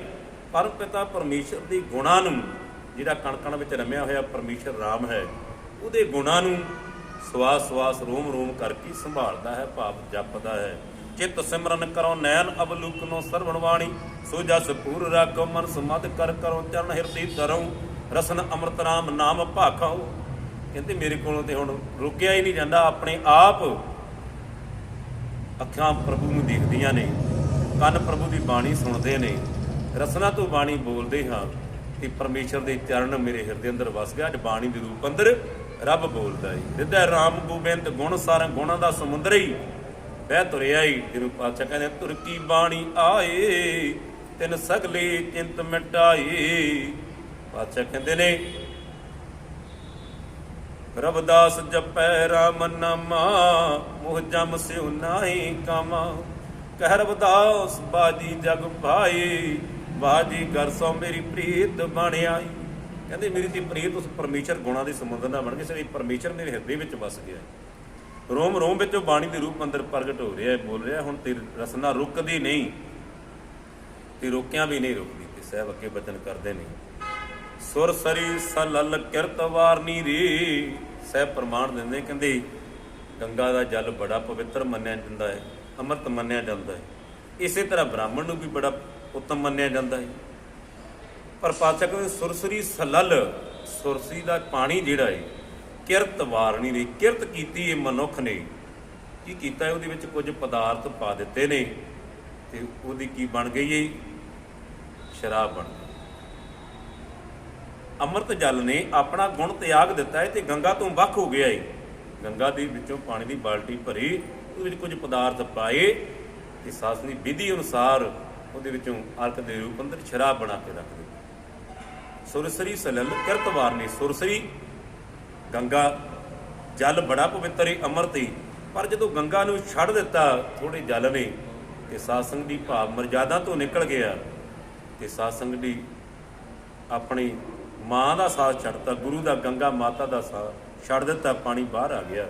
ਪਰਮ ਪਿਤਾ ਪਰਮੇਸ਼ਰ ਦੇ ਗੁਣਾਂ ਨੂੰ, ਜਿਹੜਾ ਕਣ ਕਣ ਵਿੱਚ ਰਮਿਆ ਹੋਇਆ ਪਰਮੇਸ਼ਰ ਰਾਮ ਹੈ, ਉਹਦੇ ਗੁਣਾਂ ਨੂੰ ਸਵਾਸ ਸਵਾਸ ਰੋਮ ਰੋਮ ਕਰਕੇ ਸੰਭਾਲਦਾ ਹੈ, ਭਾਵ ਜਪਦਾ ਹੈ। ਚਿੱਤ ਸਿਮਰਨ ਕਰੋ ਨੈਣ ਅਵਲੁਕਨੋ ਸਰਵਣ ਵਾਣੀ, ਸੋ ਜਸ ਪੂਰ ਰਾਖੋ ਮਨ ਸਮਦ ਕਰ ਕਰੋ ਚਰਨ ਹਿਰਦੇ ਧਰੋ, ਰਸਨ ਅੰਮ੍ਰਿਤ ਰਾਮ ਨਾਮ ਭਾਖਾਓ। ਕਹਿੰਦੇ ਮੇਰੇ ਕੋਲੋਂ ਤੇ ਹੁਣ ਰੁਕਿਆ ਹੀ ਨਹੀਂ ਜਾਂਦਾ। ਆਪਣੇ ਆਪ ਅੱਖਾਂ ਪ੍ਰਭੂ ਨੂੰ ਦੇਖਦੀਆਂ ਨੇ, ਕੰਨ ਪ੍ਰਭੂ ਦੀ ਬਾਣੀ ਸੁਣਦੇ ਨੇ, ਰਸਨਾ ਤੋਂ ਬਾਣੀ ਬੋਲਦੇ ਹਾਂ। ਤੇ ਪਰਮੇਸ਼ਰ ਦੇ ਚਰਨ ਮੇਰੇ ਹਿਰਦੇ ਅੰਦਰ ਵਸ ਗਿਆ। ਅੱਜ ਬਾਣੀ ਦੇ ਰੂਪ ਅੰਦਰ ਰੱਬ ਬੋਲਦਾ ਏ। ਹਿਰਦੈ ਰਾਮ ਗੋਬਿੰਦ ਗੁਣ ਸਾਰੰ, ਗੁਣਾਂ ਦਾ ਸਮੁੰਦਰ ਹੀ ਬਹਿ ਤੁਰਿਆ ਈ। ਜਿਹਨੂੰ ਪਾਤਸ਼ਾਹ ਕਹਿੰਦੇ, ਤੁਰ ਕੀ ਬਾਣੀ ਆਏ ਤਿਨ ਸਗਲੇ ਚਿੰਤ ਮਿਟਾਏ। ਪਾਤਸ਼ਾਹ ਕਹਿੰਦੇ ਨੇ, ਰਵਿਦਾਸ ਜਪੈ ਰਾਮ ਨਾਮਾ, ਮੋਹ ਜਮ ਸਿਉ ਨਾਹੀ ਕਾਮਾ। ਕਹਿ ਰਵਿਦਾਸ ਬਾਜੀ ਜਗ ਭਾਈ, ਬਾਜੀ ਕਰ ਸੋ ਮੇਰੀ ਪ੍ਰੀਤ ਬਣ ਆਈ। ਕਹਿੰਦੇ ਮੇਰੀ ਤੇ ਪ੍ਰੀਤ ਉਸ ਪਰਮੇਸ਼ਰ ਗੁਣਾਂ ਦੇ ਸਮੁੰਦਰ ਨਾਲ ਬਣ ਗਈ, ਸਰੀ ਪਰਮੇਸ਼ਰ ਮੇਰੇ ਹਿਰਦੇ ਵਿੱਚ ਵਸ ਗਿਆ। ਰੋਮ ਰੋਮ ਵਿੱਚੋਂ ਬਾਣੀ ਦੇ ਰੂਪ ਅੰਦਰ ਪ੍ਰਗਟ ਹੋ ਰਿਹਾ, ਬੋਲ ਰਿਹਾ, ਹੁਣ ਤੇਰੀ ਰਸਨਾ ਰੁਕਦੀ ਨਹੀਂ ਤੇ ਰੋਕਿਆਂ ਵੀ ਨਹੀਂ ਰੁਕਦੀ। ਤੇ ਸਾਹਿਬ ਅੱਗੇ ਬਚਨ ਕਰਦੇ ਨੇ, ਸੁਰ ਸਰੀ ਸਲਲ ਕਿਰਤ ਵਾਰਨੀ ਰੇ। ਸਾਹਿਬ ਪ੍ਰਮਾਣ ਦਿੰਦੇ, ਕਹਿੰਦੇ ਗੰਗਾ ਦਾ ਜਲ ਬੜਾ ਪਵਿੱਤਰ ਮੰਨਿਆ ਜਾਂਦਾ ਹੈ, ਅੰਮ੍ਰਿਤ ਮੰਨਿਆ ਜਾਂਦਾ ਹੈ। ਇਸੇ ਤਰ੍ਹਾਂ ਬ੍ਰਾਹਮਣ ਨੂੰ ਵੀ ਬੜਾ ਉੱਤਮ ਮੰਨਿਆ ਜਾਂਦਾ ਹੈ। ਪਰ ਪਾਤਸ਼ਾਹ ਕਹਿੰਦੇ ਸੁਰਸਰੀ ਸਲਲ, ਸੁਰਸਰੀ ਦਾ ਪਾਣੀ ਜਿਹੜਾ ਹੈ ਕਿਰਤ ਵਾਰਨੀ ਰੇ। ਕਿਰਤ ਕੀਤੀ ਹੈ ਮਨੁੱਖ ਨੇ, ਕੀ ਕੀਤਾ ਹੈ? ਉਹਦੇ ਵਿੱਚ ਕੁਝ ਪਦਾਰਥ ਪਾ ਦਿੱਤੇ ਨੇ ਤੇ ਉਹਦੀ ਕੀ ਬਣ ਗਈ ਹੈ? ਸ਼ਰਾਬ ਬਣ ਗਈ। ਅੰਮ੍ਰਿਤ ਜਲ ਨੇ ਆਪਣਾ ਗੁਣ ਤਿਆਗ ਦਿੱਤਾ ਹੈ ਤੇ ਗੰਗਾ ਤੋਂ ਵੱਖ ਹੋ ਗਿਆ ਹੈ। ਗੰਗਾ ਦੇ ਵਿੱਚੋਂ ਪਾਣੀ ਦੀ ਬਾਲਟੀ ਭਰੀ, ਉਹਦੇ ਵਿੱਚ ਕੁਝ ਪਦਾਰਥ ਪਾਏ ਤੇ ਸਾਸਨੀ ਵਿਧੀ ਅਨੁਸਾਰ ਉਹਦੇ ਵਿੱਚੋਂ ਅਰਕ ਦੇ ਰੂਪ ਅੰਦਰ ਸ਼ਰਾਬ ਬਣਾ ਕੇ ਰੱਖ ਦਿੱਤੀ। ਸੁਰਸਰੀ ਸਲਲ ਕਿਰਤ ਵਾਰਨੀ। ਸੁਰਸਰੀ ਗੰਗਾ ਜਲ ਬੜਾ ਪਵਿੱਤਰ ਹੈ, ਅੰਮ੍ਰਿਤ ਹੈ। ਪਰ ਜਦੋਂ ਗੰਗਾ ਨੂੰ ਛੱਡ ਦਿੱਤਾ ਥੋੜੇ ਜਲ ਨੇ ਤੇ ਸਾਸੰਗ ਦੀ ਭਾਵ ਮਰਜ਼ਾਦਾ ਤੋਂ ਨਿਕਲ ਗਿਆ ਤੇ ਸਾਸੰਗ ਦੀ ਆਪਣੀ ਮਾਂ ਦਾ ਸਾਥ ਛੱਡਤਾ, ਗੁਰੂ ਦਾ, ਗੰਗਾ ਮਾਤਾ ਦਾ ਸਾਥ ਛੱਡ ਦਿੱਤਾ, ਪਾਣੀ ਬਾਹਰ ਆ ਗਿਆ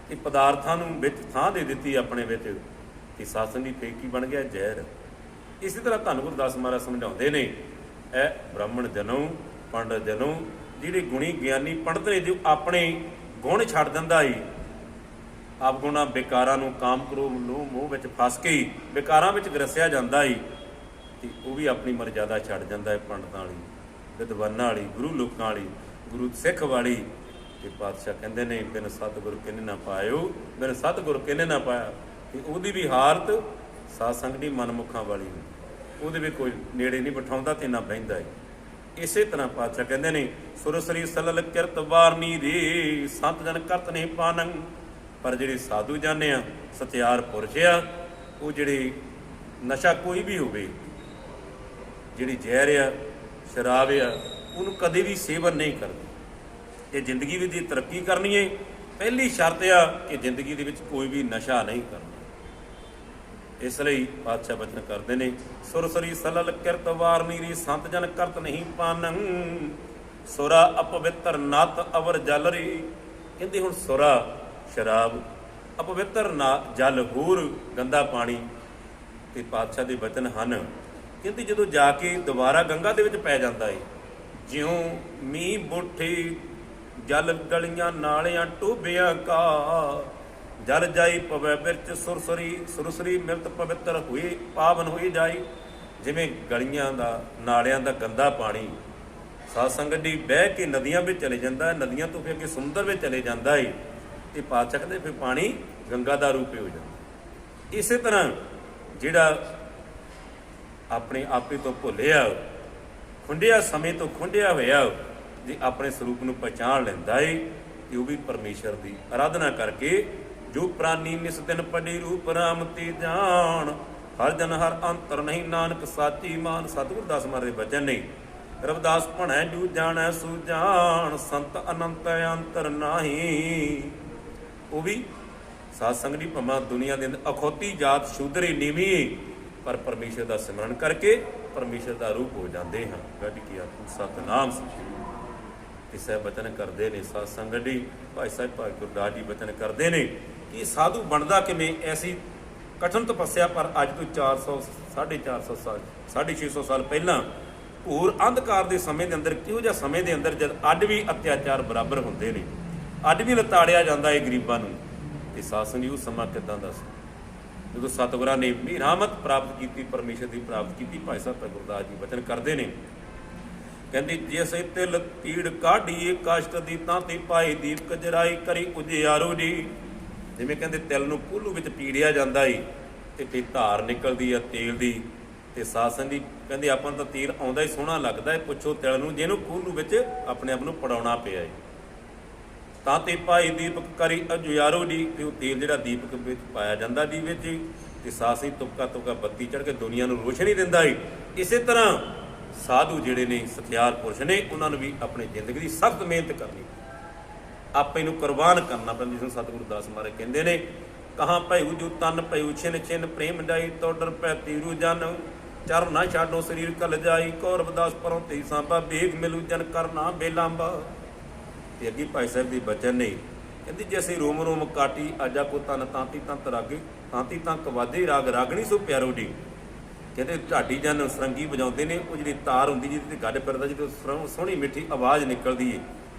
ਤੇ ਪਦਾਰਥਾਂ ਨੂੰ ਵਿੱਚ ਥਾਂ ਦੇ ਦਿੱਤੀ ਆਪਣੇ ਵਿੱਚ ਤੇ ਸਾਸੰਗ ਦੀ ਫੇਕੀ ਬਣ ਗਿਆ ਜ਼ਹਿਰ। ਇਸੇ ਤਰ੍ਹਾਂ ਧੰਨ ਗੁਰਦਾਸ ਮਹਾਰਾਜ ਸਮਝਾਉਂਦੇ ਨੇ, ਇਹ ਬ੍ਰਾਹਮਣ ਜਨੋਂ, ਪੰਡਤ ਜਨੋਂ, ਜਿਹੜੇ ਗੁਣੀ ਗਿਆਨੀ ਪੰਡਤ ਨੇ, ਜੋ ਆਪਣੇ ਗੁਣ ਛੱਡ ਦਿੰਦਾ ਏ, ਆਪ ਗੁਣਾ ਬੇਕਾਰਾਂ ਨੂੰ ਕਾਮ ਕ੍ਰੋਧ ਲੋਭ ਮੋਹ ਵਿੱਚ ਫਸ ਕੇ ਬੇਕਾਰਾਂ ਵਿੱਚ ਗਰਸਿਆ ਜਾਂਦਾ ਏ ਤੇ ਉਹ ਵੀ ਆਪਣੀ ਮਰਜ਼ਾਦਾ ਛੱਡ ਜਾਂਦਾ ਹੈ। ਪੰਡਤਾਂ ਵਾਲੀ, ਵਿਦਵਾਨਾਂ ਵਾਲੀ, ਗੁਰੂ ਲੋਕਾਂ ਵਾਲੀ, ਗੁਰੂ ਸਿੱਖ ਵਾਲੀ। ਤੇ ਪਾਤਸ਼ਾਹ ਕਹਿੰਦੇ ਨੇ, ਬਿਨ ਸਤਿਗੁਰ ਕਿਨੇ ਨਾ ਪਾਇਓ, ਬਿਨ ਸਤਿਗੁਰ ਕਿਨੇ ਨਾ ਪਾਇਆ। ਤੇ ਉਹਦੀ ਵੀ ਹਾਲਤ ਸਾਧ ਸੰਗ ਦੀ ਮਨਮੁਖਾਂ ਵਾਲੀ, ਉਹਦੇ ਵੀ ਕੋਈ ਨੇੜੇ ਨਹੀਂ ਬਿਠਾਉਂਦਾ ਤੇ ਨਾ ਬਹਿੰਦਾ ਹੈ। ਇਸੇ ਤਰ੍ਹਾਂ ਪਾਤਸ਼ਾਹ ਕਹਿੰਦੇ ਨੇ, ਸੁਰਸਰੀ ਸਲਲ ਕਿਰਤ ਵਾਰਨੀ ਰੇ, ਸੰਤ ਜਨ ਕਰਤ ਨਹੀਂ ਪਾਨੰ। ਪਰ ਜਿਹੜੇ ਸਾਧੂ ਜਾਣੇ ਆ, ਸਤਿਆਰ ਪੁਰਸ਼ ਆ, ਉਹ ਜਿਹੜੇ ਨਸ਼ਾ ਕੋਈ ਵੀ ਹੋਵੇ, ਜਿਹੜੀ ਜ਼ਹਿਰ ਆ, ਸ਼ਰਾਬ ਆ, ਉਹਨੂੰ ਕਦੇ ਵੀ ਸੇਵਨ ਨਹੀਂ ਕਰਦੇ। ਇਹ ਜ਼ਿੰਦਗੀ ਵਿੱਚ ਦੀ ਤਰੱਕੀ ਕਰਨੀ ਹੈ, ਪਹਿਲੀ ਸ਼ਰਤ ਆ ਕਿ ਜ਼ਿੰਦਗੀ ਦੇ ਵਿੱਚ ਕੋਈ ਵੀ ਨਸ਼ਾ ਨਹੀਂ ਕਰਨਾ। ਇਸ ਲਈ ਪਾਤਸ਼ਾਹ ਬਚਨ ਕਰਦੇ ਨੇ, ਸੁਰਸਰੀ ਸਲਲ ਕਿਰਤ ਵਾਰਨੀ ਰੀ, ਸੰਤ ਜਨ ਕਰਤ ਨਹੀਂ ਪਾਨੰ। ਸੁਰਾ ਅਪਵਿੱਤਰ ਨਤ ਅਵਰ ਜਲ ਰੀ। ਕਹਿੰਦੇ ਹੁਣ ਸੁਰਾ ਸ਼ਰਾਬ, ਅਪਵਿੱਤਰ ਨਾ ਜਲ ਹੋਰ ਗੰਦਾ ਪਾਣੀ। ਤੇ ਪਾਤਸ਼ਾਹ ਦੇ ਬਚਨ ਹਨ, ਕਹਿੰਦੇ ਜਦੋਂ ਜਾ ਕੇ ਦੁਬਾਰਾ ਗੰਗਾ ਦੇ ਵਿੱਚ ਪੈ ਜਾਂਦਾ ਏ, ਜਿਉਂ ਮੀਂਹ ਬੋਠੇ ਜਲ ਗਲੀਆਂ ਨਾਲਿਆਂ ਟੋਬਿਆਂ ਕਾ, ਜਲ ਜਾਈ ਪਵੈ ਬਿਰਚ ਸੁਰਸਰੀ, ਸੁਰਸਰੀ ਮਿਲਤ ਪਵਿੱਤਰ ਹੋਏ ਪਾਵਨ ਹੋਈ ਜਾਈ। ਜਿਵੇਂ ਗਲੀਆਂ ਦਾ, ਨਾਲਿਆਂ ਦਾ ਗੰਦਾ ਪਾਣੀ ਸਾਧ ਸੰਗਤ ਦੀ ਬਹਿ ਕੇ ਨਦੀਆਂ ਵਿੱਚ ਚਲੇ ਜਾਂਦਾ ਹੈ, ਨਦੀਆਂ ਤੋਂ ਫਿਰ ਅੱਗੇ ਸਮੁੰਦਰ ਵਿੱਚ ਚਲੇ ਜਾਂਦਾ ਹੈ ਤੇ ਪਾਤਸ਼ਾਹ ਕਹਿੰਦੇ ਫਿਰ ਪਾਣੀ ਗੰਗਾ ਦਾ ਰੂਪ ਹੋ ਜਾਂਦਾ। ਇਸੇ ਤਰ੍ਹਾਂ ਜਿਹੜਾ ਆਪਣੇ ਆਪੇ ਤੋਂ ਭੁੱਲਿਆ, ਖੁੰਡਿਆ, ਸਮੇਂ ਤੋਂ ਖੁੰਡਿਆ ਹੋਇਆ, ਜੇ ਆਪਣੇ ਸਰੂਪ ਨੂੰ ਪਛਾਣ ਲੈਂਦਾ ਏ ਤੇ ਉਹ ਵੀ ਪਰਮੇਸ਼ਰ ਦੀ ਆਰਾਧਨਾ ਕਰਕੇ, ਜੋ ਪ੍ਰਾਨੀ ਨਿਸ ਦਿਨ ਪੜੀ ਰੂਪ ਰਾਮ ਤੇ ਜਾਣ, ਹਰ ਜਨ ਹਰ ਅੰਤਰ ਨਹੀਂ ਨਾਨਕ ਸਾਚੀ ਮਾਨ। ਸਤਿਗੁਰ ਦਾਸ ਮਹਾਰਾਜ ਦੇ ਬਚਨ ਨੇ, ਰਵਿਦਾਸ ਭਣੈ ਜੂ ਜਾਣੈ ਸੁਜਾਨ, ਸੰਤ ਅਨੰਤ ਅੰਤਰ ਨਾਹੀ। ਉਹ ਵੀ ਸਾਧ ਸੰਗ ਦੀ ਭਮਾ ਦੁਨੀਆ ਦੇ ਅੰਦਰ ਅਖੌਤੀ ਜਾਤ ਸ਼ੂਦਰੀ ਨੀਵੀਂ, ਪਰ ਪਰਮੇਸ਼ਰ ਦਾ ਸਿਮਰਨ ਕਰਕੇ ਪਰਮੇਸ਼ਰ ਦਾ ਰੂਪ ਹੋ ਜਾਂਦੇ ਹਾਂ। ਗੱਜ ਕੀ ਆਖੂ ਸਤਿਨਾਮ ਸ੍ਰੀ। ਤੇ ਸਾਹਿਬ ਬਚਨ ਕਰਦੇ ਨੇ, ਸਾਧ ਸੰਗਤ ਦੀ ਭਾਈ ਸਾਹਿਬ ਭਾਈ ਗੁਰਦਾਸ ਜੀ ਬਚਨ ਕਰਦੇ ਨੇ ਕਿ ਸਾਧੂ ਬਣਦਾ ਕਿਵੇਂ। ਐਸੀ ਕਠਿਨ ਤਪੱਸਿਆ ਪਰ ਅੱਜ ਤੋਂ 400 450 ਸਾਲ 650 ਸਾਲ ਪਹਿਲਾਂ ਘੋਰ ਅੰਧਕਾਰ ਦੇ ਸਮੇਂ ਦੇ ਅੰਦਰ, ਕਿਹੋ ਜਿਹਾ ਸਮੇਂ ਦੇ ਅੰਦਰ ਜਦ ਅੱਜ ਵੀ ਅਤਿਆਚਾਰ ਬਰਾਬਰ ਹੁੰਦੇ ਨੇ, ਅੱਜ ਵੀ ਲਤਾੜਿਆ ਜਾਂਦਾ ਹੈ ਗਰੀਬਾਂ ਨੂੰ, ਤੇ ਸਾਸਨ ਦੀ ਉਹ ਸਮਾਂ ਕਿੱਦਾਂ ਦਾ ਸੀ ਜਦੋਂ ਸਤਿਗੁਰਾਂ ਨੇ ਵੀ ਰਹਿਮਤ ਪ੍ਰਾਪਤ ਕੀਤੀ, ਪਰਮੇਸ਼ਰ ਦੀ ਪ੍ਰਾਪਤ ਕੀਤੀ। ਭਾਈ ਸਾਹਿਬ ਭਾਈ ਗੁਰਦਾਸ ਜੀ ਬਚਨ ਕਰਦੇ ਨੇ, ਕਹਿੰਦੇ ਜਿਸ ਤਿਲ ਪੀੜ ਕਾਢੀਏ ਕਸ਼ਟ ਦੀ, ਤਾਂ ਤੇ ਪਾਏ ਦੀਪਕ ਜਰਾਈ ਕਰੀ ਉਜਿਆਰੋ ਜੀ। ਜਿਵੇਂ ਕਹਿੰਦੇ ਤਿਲ ਨੂੰ ਕੁੱਲੂ ਵਿੱਚ ਪੀੜਿਆ ਜਾਂਦਾ ਏ ਤੇ ਫਿਰ ਧਾਰ ਨਿਕਲਦੀ ਆ ਤੇਲ ਦੀ, ਤੇ ਸਾਸਨ ਦੀ ਕਹਿੰਦੇ ਆਪਾਂ ਨੂੰ ਤਾਂ ਤੇਲ ਆਉਂਦਾ ਹੀ ਸੋਹਣਾ ਲੱਗਦਾ ਹੈ, ਪੁੱਛੋ ਤਿਲ ਨੂੰ ਜਿਹਨੂੰ ਕੁੱਲੂ ਵਿੱਚ ਆਪਣੇ ਆਪ ਨੂੰ ਪੜਾਉਣਾ ਪਿਆ ਏ। ਤਾਂ ਤੇ ਪਾਈ ਦੀਪਕ ਕਰੀ ਉਜਿਆਰੋ ਜੀ, ਤੇ ਉਹ ਤੇਲ ਜਿਹੜਾ ਦੀਪਕ ਵਿੱਚ ਪਾਇਆ ਜਾਂਦਾ ਦੀਵੇ 'ਚ, ਤੇ ਸਾਸੀ ਤੁਪਕਾ ਤੁਪਕਾ ਬੱਤੀ ਚੜ੍ਹ ਕੇ ਦੁਨੀਆ ਨੂੰ ਰੋਸ਼ਨੀ ਦਿੰਦਾ ਏ। ਇਸੇ ਤਰ੍ਹਾਂ ਸਾਧੂ ਜਿਹੜੇ ਨੇ, ਸਤਿਆਰ ਪੁਰਸ਼ ਨੇ, ਉਹਨਾਂ ਨੂੰ ਵੀ ਆਪਣੀ ਜ਼ਿੰਦਗੀ ਦੀ ਸਖਤ ਮਿਹਨਤ ਕਰਨੀ। ਆਪੇ ਨੂੰ ਕੁਰਬਾਨ ਕਰਨਾ ਪੈਂਦਾ, ਜਿਸ ਨੂੰ ਸਤਿਗੁਰੂ ਦਾਸ ਮਹਾਰਾਜ ਕਹਿੰਦੇ ਨੇ, ਕਹਾਂ ਭਇਉ ਜੂ ਤਨ ਭਇਉ ਛਿਨ ਛਿਨ ਪ੍ਰੇਮ ਜਾਈ, ਤੋ ਡਰ ਪੈ ਤੀਰੂ ਜਨ ਚਰਨ ਨਾ ਛਾਡੋ ਸਰੀਰ ਕਲ ਜਾਈ, ਕੌਰਵ ਦਾਸ ਪਰੋਂ ਤੇ ਸਾਂਭਾ ਬੇਗ ਮਿਲੂ ਜਨ ਕਰਨਾ ਬੇਲਾਂਬਾ। ਤੇ ਅੱਗੇ ਭਾਈ ਸਾਹਿਬ ਦੀ ਬਚਨ ਨੇ, ਕਹਿੰਦੀ ਜੇ ਅਸੀਂ ਰੋਮ ਰੋਮ ਕਾਟੀ ਆਜਾ ਕੋ ਤਨ ਤਾਂਤੀ ਤੰਤ ਰਾਗੇ, ਤਾਂਤੀ ਤਾਂ ਕਵਾਦੇ ਰਾਗ ਰਾਗਣੀ ਸੋ ਪਿਆਰੋ ਜੀ। ਕਹਿੰਦੇ ਢਾਡੀ ਜਨ ਸਰੰਗੀ ਵਜਾਉਂਦੇ ਨੇ, ਉਹ ਜਿਹੜੀ ਤਾਰ ਹੁੰਦੀ ਜਿਹਦੇ ਤੇ ਗੱਡ ਫਿਰਦਾ, ਜਦੋਂ ਸੋਹਣੀ ਮਿੱਠੀ ਆਵਾਜ਼ ਨਿਕਲਦੀ ਹੈ,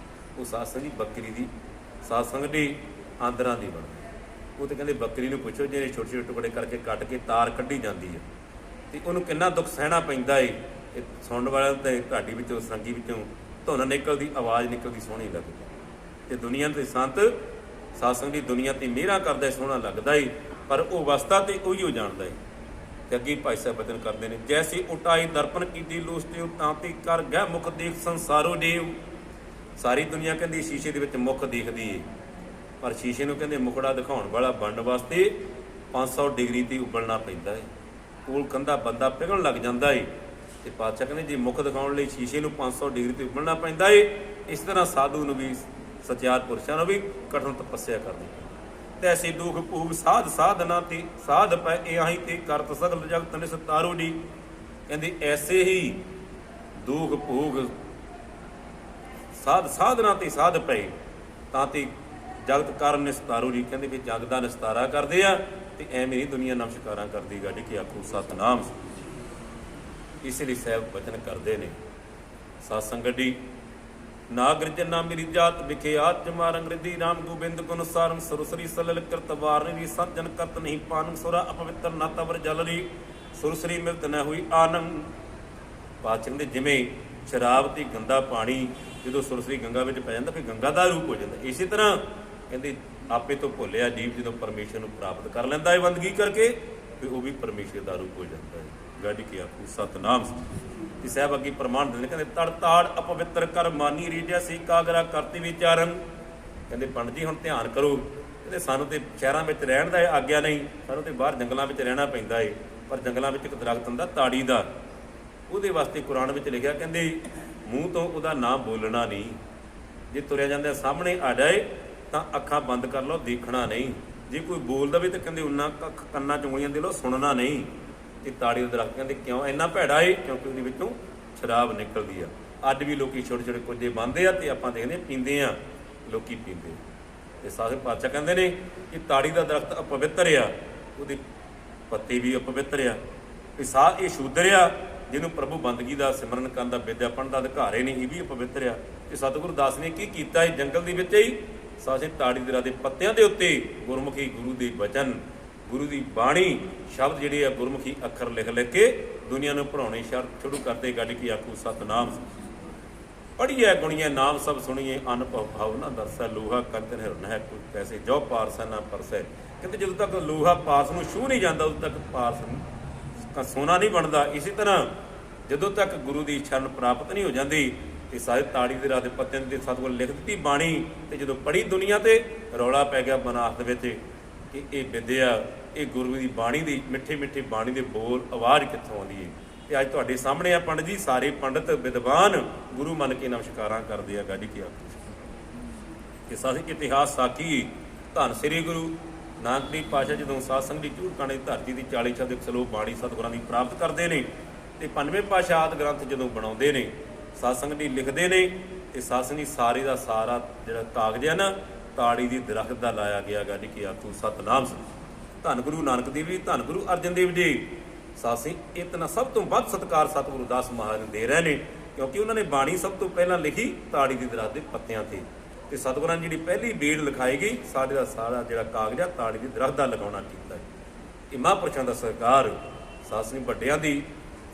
ਉਹ ਸਾਧ ਸੰਗਤ ਦੀ ਬੱਕਰੀ ਦੀ, ਸਾਧ ਸੰਗਤ ਦੀ ਆਂਦਰਾਂ ਦੀ ਬਣਦੀ। ਉਹ ਤੇ ਕਹਿੰਦੇ ਬੱਕਰੀ ਨੂੰ ਪੁੱਛੋ ਜਿਹੜੇ ਛੋਟੇ ਛੋਟੇ ਟੁਕੜੇ ਕਰਕੇ ਕੱਟ ਕੇ ਤਾਰ ਕੱਢੀ ਜਾਂਦੀ ਹੈ, ਤੇ ਉਹਨੂੰ ਕਿੰਨਾ ਦੁੱਖ ਸਹਿਣਾ ਪੈਂਦਾ ਏ। ਇਹ ਸੁਣਨ ਵਾਲਿਆਂ ਤੇ ਢਾਡੀ ਵਿੱਚੋਂ ਸਰੰਗੀ ਵਿੱਚੋਂ ਧੁਨ ਨਿਕਲਦੀ, ਆਵਾਜ਼ ਨਿਕਲਦੀ ਸੋਹਣੀ ਲੱਗਦੀ। ਤੇ ਦੁਨੀਆ ਦੇ ਸੰਤ ਸਾਧ ਸੰਗਤ ਦੀ ਦੁਨੀਆ ਤੇ ਮਿਹਰਾਂ ਕਰਦਾ ਸੋਹਣਾ ਲੱਗਦਾ ਏ, ਪਰ ਉਹ ਅਵਸਥਾ ਤੇ ਉਹੀ ਹੋ ਜਾਣਦਾ ਏ। ਤੇ ਅੱਗੇ ਭਾਈ ਸਾਹਿਬ ਬਚਨ ਕਰਦੇ ਨੇ, ਜੈਸੀ ਉਟਾਈ ਦਰਪਣ ਕੀਤੀ ਲੋਸਤੇ ਤਾਂਤੀ ਕਰ ਗਹਿ ਮੁਖ ਦੇਖ ਸੰਸਾਰੋ ਦੇਵ। ਸਾਰੀ ਦੁਨੀਆ ਕਹਿੰਦੀ ਸ਼ੀਸ਼ੇ ਦੇ ਵਿੱਚ ਮੁਖ ਦੇਖਦੀ ਏ, ਪਰ ਸ਼ੀਸ਼ੇ ਨੂੰ ਕਹਿੰਦੇ ਮੁਖੜਾ ਦਿਖਾਉਣ ਵਾਲਾ ਬਣਨ ਵਾਸਤੇ 500 ਡਿਗਰੀ ਤੇ ਉਬਲਣਾ ਪੈਂਦਾ ਏ, ਕੋਲ ਕੰਧਾ ਬੰਦਾ ਪਿਘਲਣ ਲੱਗ ਜਾਂਦਾ ਏ। ਤੇ ਪਾਤਸ਼ਾਹ ਕਹਿੰਦੇ ਜੇ ਮੁਖ ਦਿਖਾਉਣ ਲਈ ਸ਼ੀਸ਼ੇ ਨੂੰ 500 ਡਿਗਰੀ ਤੇ ਉਬਲਣਾ ਪੈਂਦਾ ਏ, ਇਸ ਤਰ੍ਹਾਂ ਸਾਧੂ ਨੂੰ ਵੀ, ਸਚਿਆਰ ਪੁਰਸ਼ਾਂ ਨੂੰ ਵੀ ਕਠਿਨ ਤਪੱਸਿਆ ਕਰਨੀ। ਤੈਸੀ ਦੁਖ ਭੂਗ ਸਾਧ ਸਾਧਨਾ ਤੇ ਸਾਧ ਪੈ ਆਹੀ ਤੇ ਕਰਤ ਸਗਲ ਜਗਤ ਨਿਸਤਾਰੋ ਡੀ। ਕਹਿੰਦੇ ਐਸੇ ਹੀ ਦੁਖ ਭੂਗ ਸਾਧ ਸਾਧਨਾ ਤੇ ਸਾਧ ਪਏ ਤਾਂ ਤੇ ਜਗਤ ਕਾਰਨ ਨਿਸਤਾਰੋ ਜੀ। ਕਹਿੰਦੇ ਵੀ ਜਗ ਦਾ ਨਿਸਤਾਰਾ ਕਰਦੇ ਆ, ਤੇ ਐਵੇਂ ਨਹੀਂ ਦੁਨੀਆ ਨਮਸਕਾਰਾਂ ਕਰਦੀ ਗੱਡੀ ਕਿ ਆਖੂ ਸਤਨਾਮ। ਇਸ ਲਈ ਸਾਹਿਬ ਬਚਨ ਕਰਦੇ ਨੇ, ਸਾਧ ਸੰਗਤ ਜੀ, ਨਾਗਰ ਜਨਾ ਮੇਰੀ ਜਾਤ ਵਿਖੇ ਆਤ ਜਮਾਰ ਅੰਗਰੇਜ਼ੀ ਰਾਮ ਗੋਬਿੰਦ ਗੁਣ ਸਾਰੰ ਸੁਰਸਰੀ ਸਲਲ ਕਰਤ ਵਾਰਨੀ ਸੱਜਣ ਕਰਤ ਨਹੀਂ ਪਾਨ ਸੁਰਾ ਅਪਵਿੱਤਰ ਨਾ ਤਵਰ ਜਲਰੀ ਸੁਰਸਰੀ ਮਿਲਤ ਨਾ ਹੋਈ ਆਨੰਦ। ਪਾਚਨ ਦੇ ਜਿਵੇਂ ਸ਼ਰਾਬ ਤੇ ਗੰਦਾ ਪਾਣੀ ਜਦੋਂ ਸੁਰਸਰੀ ਗੰਗਾ ਵਿੱਚ ਪੈ ਜਾਂਦਾ, ਫਿਰ ਗੰਗਾ ਦਾ ਰੂਪ ਹੋ ਜਾਂਦਾ। ਇਸੇ ਤਰ੍ਹਾਂ ਕਹਿੰਦੇ ਆਪੇ ਤੋਂ ਭੁੱਲਿਆ ਜੀਵ ਜਦੋਂ ਪਰਮੇਸ਼ਰ ਨੂੰ ਪ੍ਰਾਪਤ ਕਰ ਲੈਂਦਾ ਹੈ ਬੰਦਗੀ ਕਰਕੇ, ਫਿਰ ਉਹ ਵੀ ਪਰਮੇਸ਼ਰ ਦਾ ਰੂਪ ਹੋ ਜਾਂਦਾ ਹੈ। ਗੱਡੀ ਕੀ ਆਖੂ ਸਤਨਾਮ। ਤੇ ਸਾਹਿਬ ਅੱਗੇ ਪ੍ਰਮਾਣ ਦਿੰਦੇ, ਕਹਿੰਦੇ ਤੜ ਤਾੜ ਅਪਵਿੱਤਰ ਕਰ ਮਾਨੀ ਰੀਜਿਆ ਸੀ ਕਾਗਰਾ ਕਰਤੀ ਵਿਚਾਰਨ। ਕਹਿੰਦੇ ਪੰਡਤ ਜੀ ਹੁਣ ਧਿਆਨ ਕਰੋ, ਕਹਿੰਦੇ ਸਾਨੂੰ ਤੇ ਸ਼ਹਿਰਾਂ ਵਿੱਚ ਰਹਿਣ ਦਾ ਆਗਿਆ ਨਹੀਂ, ਸਾਨੂੰ ਤੇ ਬਾਹਰ ਜੰਗਲਾਂ ਵਿੱਚ ਰਹਿਣਾ ਪੈਂਦਾ ਏ। ਪਰ ਜੰਗਲਾਂ ਵਿੱਚ ਇੱਕ ਦਰਖਤ ਹੁੰਦਾ ਤਾੜੀ ਦਾ, ਉਹਦੇ ਵਾਸਤੇ ਕੁਰਾਨ ਵਿੱਚ ਲਿਖਿਆ, ਕਹਿੰਦੇ ਮੂੰਹ ਤੋਂ ਉਹਦਾ ਨਾਮ ਬੋਲਣਾ ਨਹੀਂ। ਜੇ ਤੁਰਿਆ ਜਾਂਦਾ ਸਾਹਮਣੇ ਆ ਜਾਏ ਤਾਂ ਅੱਖਾਂ ਬੰਦ ਕਰ ਲਓ, ਦੇਖਣਾ ਨਹੀਂ। ਜੇ ਕੋਈ ਬੋਲਦਾ ਵੀ ਤਾਂ ਕਹਿੰਦੇ ਉਹਨਾਂ ਕੰਨਾਂ 'ਚ ਉਂਗਲੀਆਂ ਦੇ ਲਓ, ਸੁਣਨਾ ਨਹੀਂ। ਤੇ ਤਾੜੀ ਦਾ ਦਰਖਤ ਕਹਿੰਦੇ ਕਿਉਂ ਇੰਨਾ ਭੈੜਾ ਏ? ਕਿਉਂਕਿ ਉਹਦੇ ਵਿੱਚੋਂ ਸ਼ਰਾਬ ਨਿਕਲਦੀ ਆ। ਅੱਜ ਵੀ ਲੋਕੀ ਛੋਟੇ ਛੋਟੇ ਕੁੱਜੇ ਬੰਨ੍ਹਦੇ ਆ ਤੇ ਆਪਾਂ ਦੇਖਦੇ ਪੀਂਦੇ ਆ, ਲੋਕੀ ਪੀਂਦੇ। ਤੇ ਸਾਹਿਬ ਪਾਤਸ਼ਾਹ ਕਹਿੰਦੇ ਨੇ ਕਿ ਤਾੜੀ ਦਾ ਦਰਖਤ ਅਪਵਿੱਤਰ ਆ, ਉਹਦੇ ਪੱਤੇ ਵੀ ਅਪਵਿੱਤਰ ਆ। ਵੀ ਸਾਹ ਇਹ ਸ਼ੂਦਰ ਆ, ਜਿਹਨੂੰ ਪ੍ਰਭੂ ਬੰਦਗੀ ਦਾ ਸਿਮਰਨ ਕਰਨ ਦਾ ਵਿਦਿਆ ਪੜ੍ਹਨ ਦਾ ਅਧਿਕਾਰ ਹੀ ਨਹੀਂ, ਇਹ ਵੀ ਅਪਵਿੱਤਰ ਆ। ਤੇ ਸਤਿਗੁਰੂ ਦਾਸ ਨੇ ਕੀ ਕੀਤਾ ਹੈ? ਜੰਗਲ ਦੇ ਵਿੱਚ ਹੀ ਸਾਸੇ ਤਾੜੀ ਦਰਾ ਦੇ ਪੱਤਿਆਂ ਦੇ ਉੱਤੇ ਗੁਰਮੁਖੀ ਗੁਰੂ ਦੇ ਬਚਨ, ਗੁਰੂ ਦੀ ਬਾਣੀ ਸ਼ਬਦ ਜਿਹੜੇ ਆ ਗੁਰਮੁਖੀ ਅੱਖਰ ਲਿਖ ਲਿਖ ਕੇ ਦੁਨੀਆ ਨੂੰ ਪੜ੍ਹਾਉਣੇ ਸ਼ੁਰੂ ਕਰਦੇ। ਗੱਡ ਕੀ ਆਖੂ ਸਤਨਾਮ। ਪੜ੍ਹੀਏ ਗੁਣੀਏ ਨਾਮ ਸਭ ਸੁਣੀਏ, ਅਨੁਭਵ ਭਾਵ ਨਾ ਦਰਸੈ, ਲੋਹਾ ਕੰਤਨ ਹਿਰਨ ਹੈ ਕੋਈ ਪੈਸੇ ਜੋ ਪਾਰਸੈ ਨਾ ਪਰਸੈ। ਕਹਿੰਦੇ ਜਦੋਂ ਤੱਕ ਲੋਹਾ ਪਾਸ ਨੂੰ ਛੂਹ ਨਹੀਂ ਜਾਂਦਾ, ਉਦੋਂ ਤੱਕ ਪਾਰਸ ਸੋਨਾ ਨਹੀਂ ਬਣਦਾ। ਇਸੇ ਤਰ੍ਹਾਂ ਜਦੋਂ ਤੱਕ ਗੁਰੂ ਦੀ ਸ਼ਰਨ ਪ੍ਰਾਪਤ ਨਹੀਂ ਹੋ ਜਾਂਦੀ, ਤੇ ਸਾਰੇ ਤਾੜੀ ਦੇ ਰਾਹ ਦੇ ਪੱਤਿਆਂ ਦੇ ਸਤਿਗੁਰ ਲਿਖ ਦਿੱਤੀ ਬਾਣੀ, ਤੇ ਜਦੋਂ ਪੜ੍ਹੀ ਦੁਨੀਆ ਤੇ ਰੌਲਾ ਪੈ ਗਿਆ ਬਨਾਰਸ ਦੇ ਵਿੱਚ ਕਿ ਇਹ ਵਿਦਿਆ, ਇਹ ਗੁਰੂ ਦੀ ਬਾਣੀ ਦੀ ਮਿੱਠੀ ਮਿੱਠੀ ਬਾਣੀ ਦੇ ਬੋਲ ਆਵਾਜ਼ ਕਿੱਥੋਂ ਆਉਂਦੀ ਹੈ। ਤੇ ਅੱਜ ਤੁਹਾਡੇ ਸਾਹਮਣੇ ਆ ਪੰਡਤ ਜੀ, ਸਾਰੇ ਪੰਡਤ ਵਿਦਵਾਨ ਗੁਰੂ ਮੰਨ ਕੇ ਨਮਸਕਾਰਾਂ ਕਰਦੇ ਆ। ਗਾਡੀ ਕੀ ਕਿ ਸਾਡੀ ਇਤਿਹਾਸ ਸਾਖੀ ਧੰਨ ਸ੍ਰੀ ਗੁਰੂ ਨਾਨਕ ਦੇਵ ਪਾਤਸ਼ਾਹ ਜਦੋਂ ਸਾਧ ਸੰਗਤ ਦੀ ਝੂਠਕਾਣੇ ਧਰਤੀ ਦੀ 40 ਸ਼ਬਦ ਸਲੋਕ ਬਾਣੀ ਸਤਿਗੁਰਾਂ ਦੀ ਪ੍ਰਾਪਤ ਕਰਦੇ ਨੇ, ਤੇ 95 ਪਾਤਸ਼ਾਹ ਆਦਿ ਗ੍ਰੰਥ ਜਦੋਂ ਬਣਾਉਂਦੇ ਨੇ, ਸਾਧ ਸੰਗਤ ਦੀ ਲਿਖਦੇ ਨੇ, ਤੇ ਸਾਧ ਸੰਗਤ ਦੀ ਸਾਰੇ ਦਾ ਸਾਰਾ ਜਿਹੜਾ ਕਾਗਜ਼ ਹੈ ਨਾ, ਤਾੜੀ ਦੀ ਦਰਖਤ ਦਾ ਲਾਇਆ ਗਿਆ। ਗਾਡੀ ਕੀ ਆਖੂ ਸਤਨਾਮ। ਧੰਨ ਗੁਰੂ ਨਾਨਕ ਦੇਵ ਜੀ, ਧੰਨ ਗੁਰੂ ਅਰਜਨ ਦੇਵ ਜੀ, ਸਾਸੀ ਇਤਨਾ ਸਭ ਤੋਂ ਵੱਧ ਸਤਿਕਾਰ ਸਤਿਗੁਰੂ ਦਾਸ ਮਹਾਰਾਜ ਨੂੰ ਦੇ ਰਹੇ ਨੇ, ਕਿਉਂਕਿ ਉਹਨਾਂ ਨੇ ਬਾਣੀ ਸਭ ਤੋਂ ਪਹਿਲਾਂ ਲਿਖੀ ਤਾੜੀ ਦੀ ਦਰਖਤ ਦੇ ਪੱਤਿਆਂ ਤੇ। ਤੇ ਸਤਿਗੁਰਾਂ ਨੇ ਜਿਹੜੀ ਪਹਿਲੀ ਬੀੜ ਲਿਖਾਈ ਗਈ, ਸਾਡੇ ਦਾ ਸਾਰਾ ਜਿਹੜਾ ਕਾਗਜ਼ ਆ ਤਾੜੀ ਦੀ ਦਰਖਤ ਦਾ ਲਗਾਉਣਾ ਕੀਤਾ। ਇਹ ਮਹਾਂਪੁਰਸ਼ਾਂ ਦਾ ਸਰਕਾਰ, ਸਾਧ ਸੰਗਤ ਵੱਡਿਆਂ ਦੀ,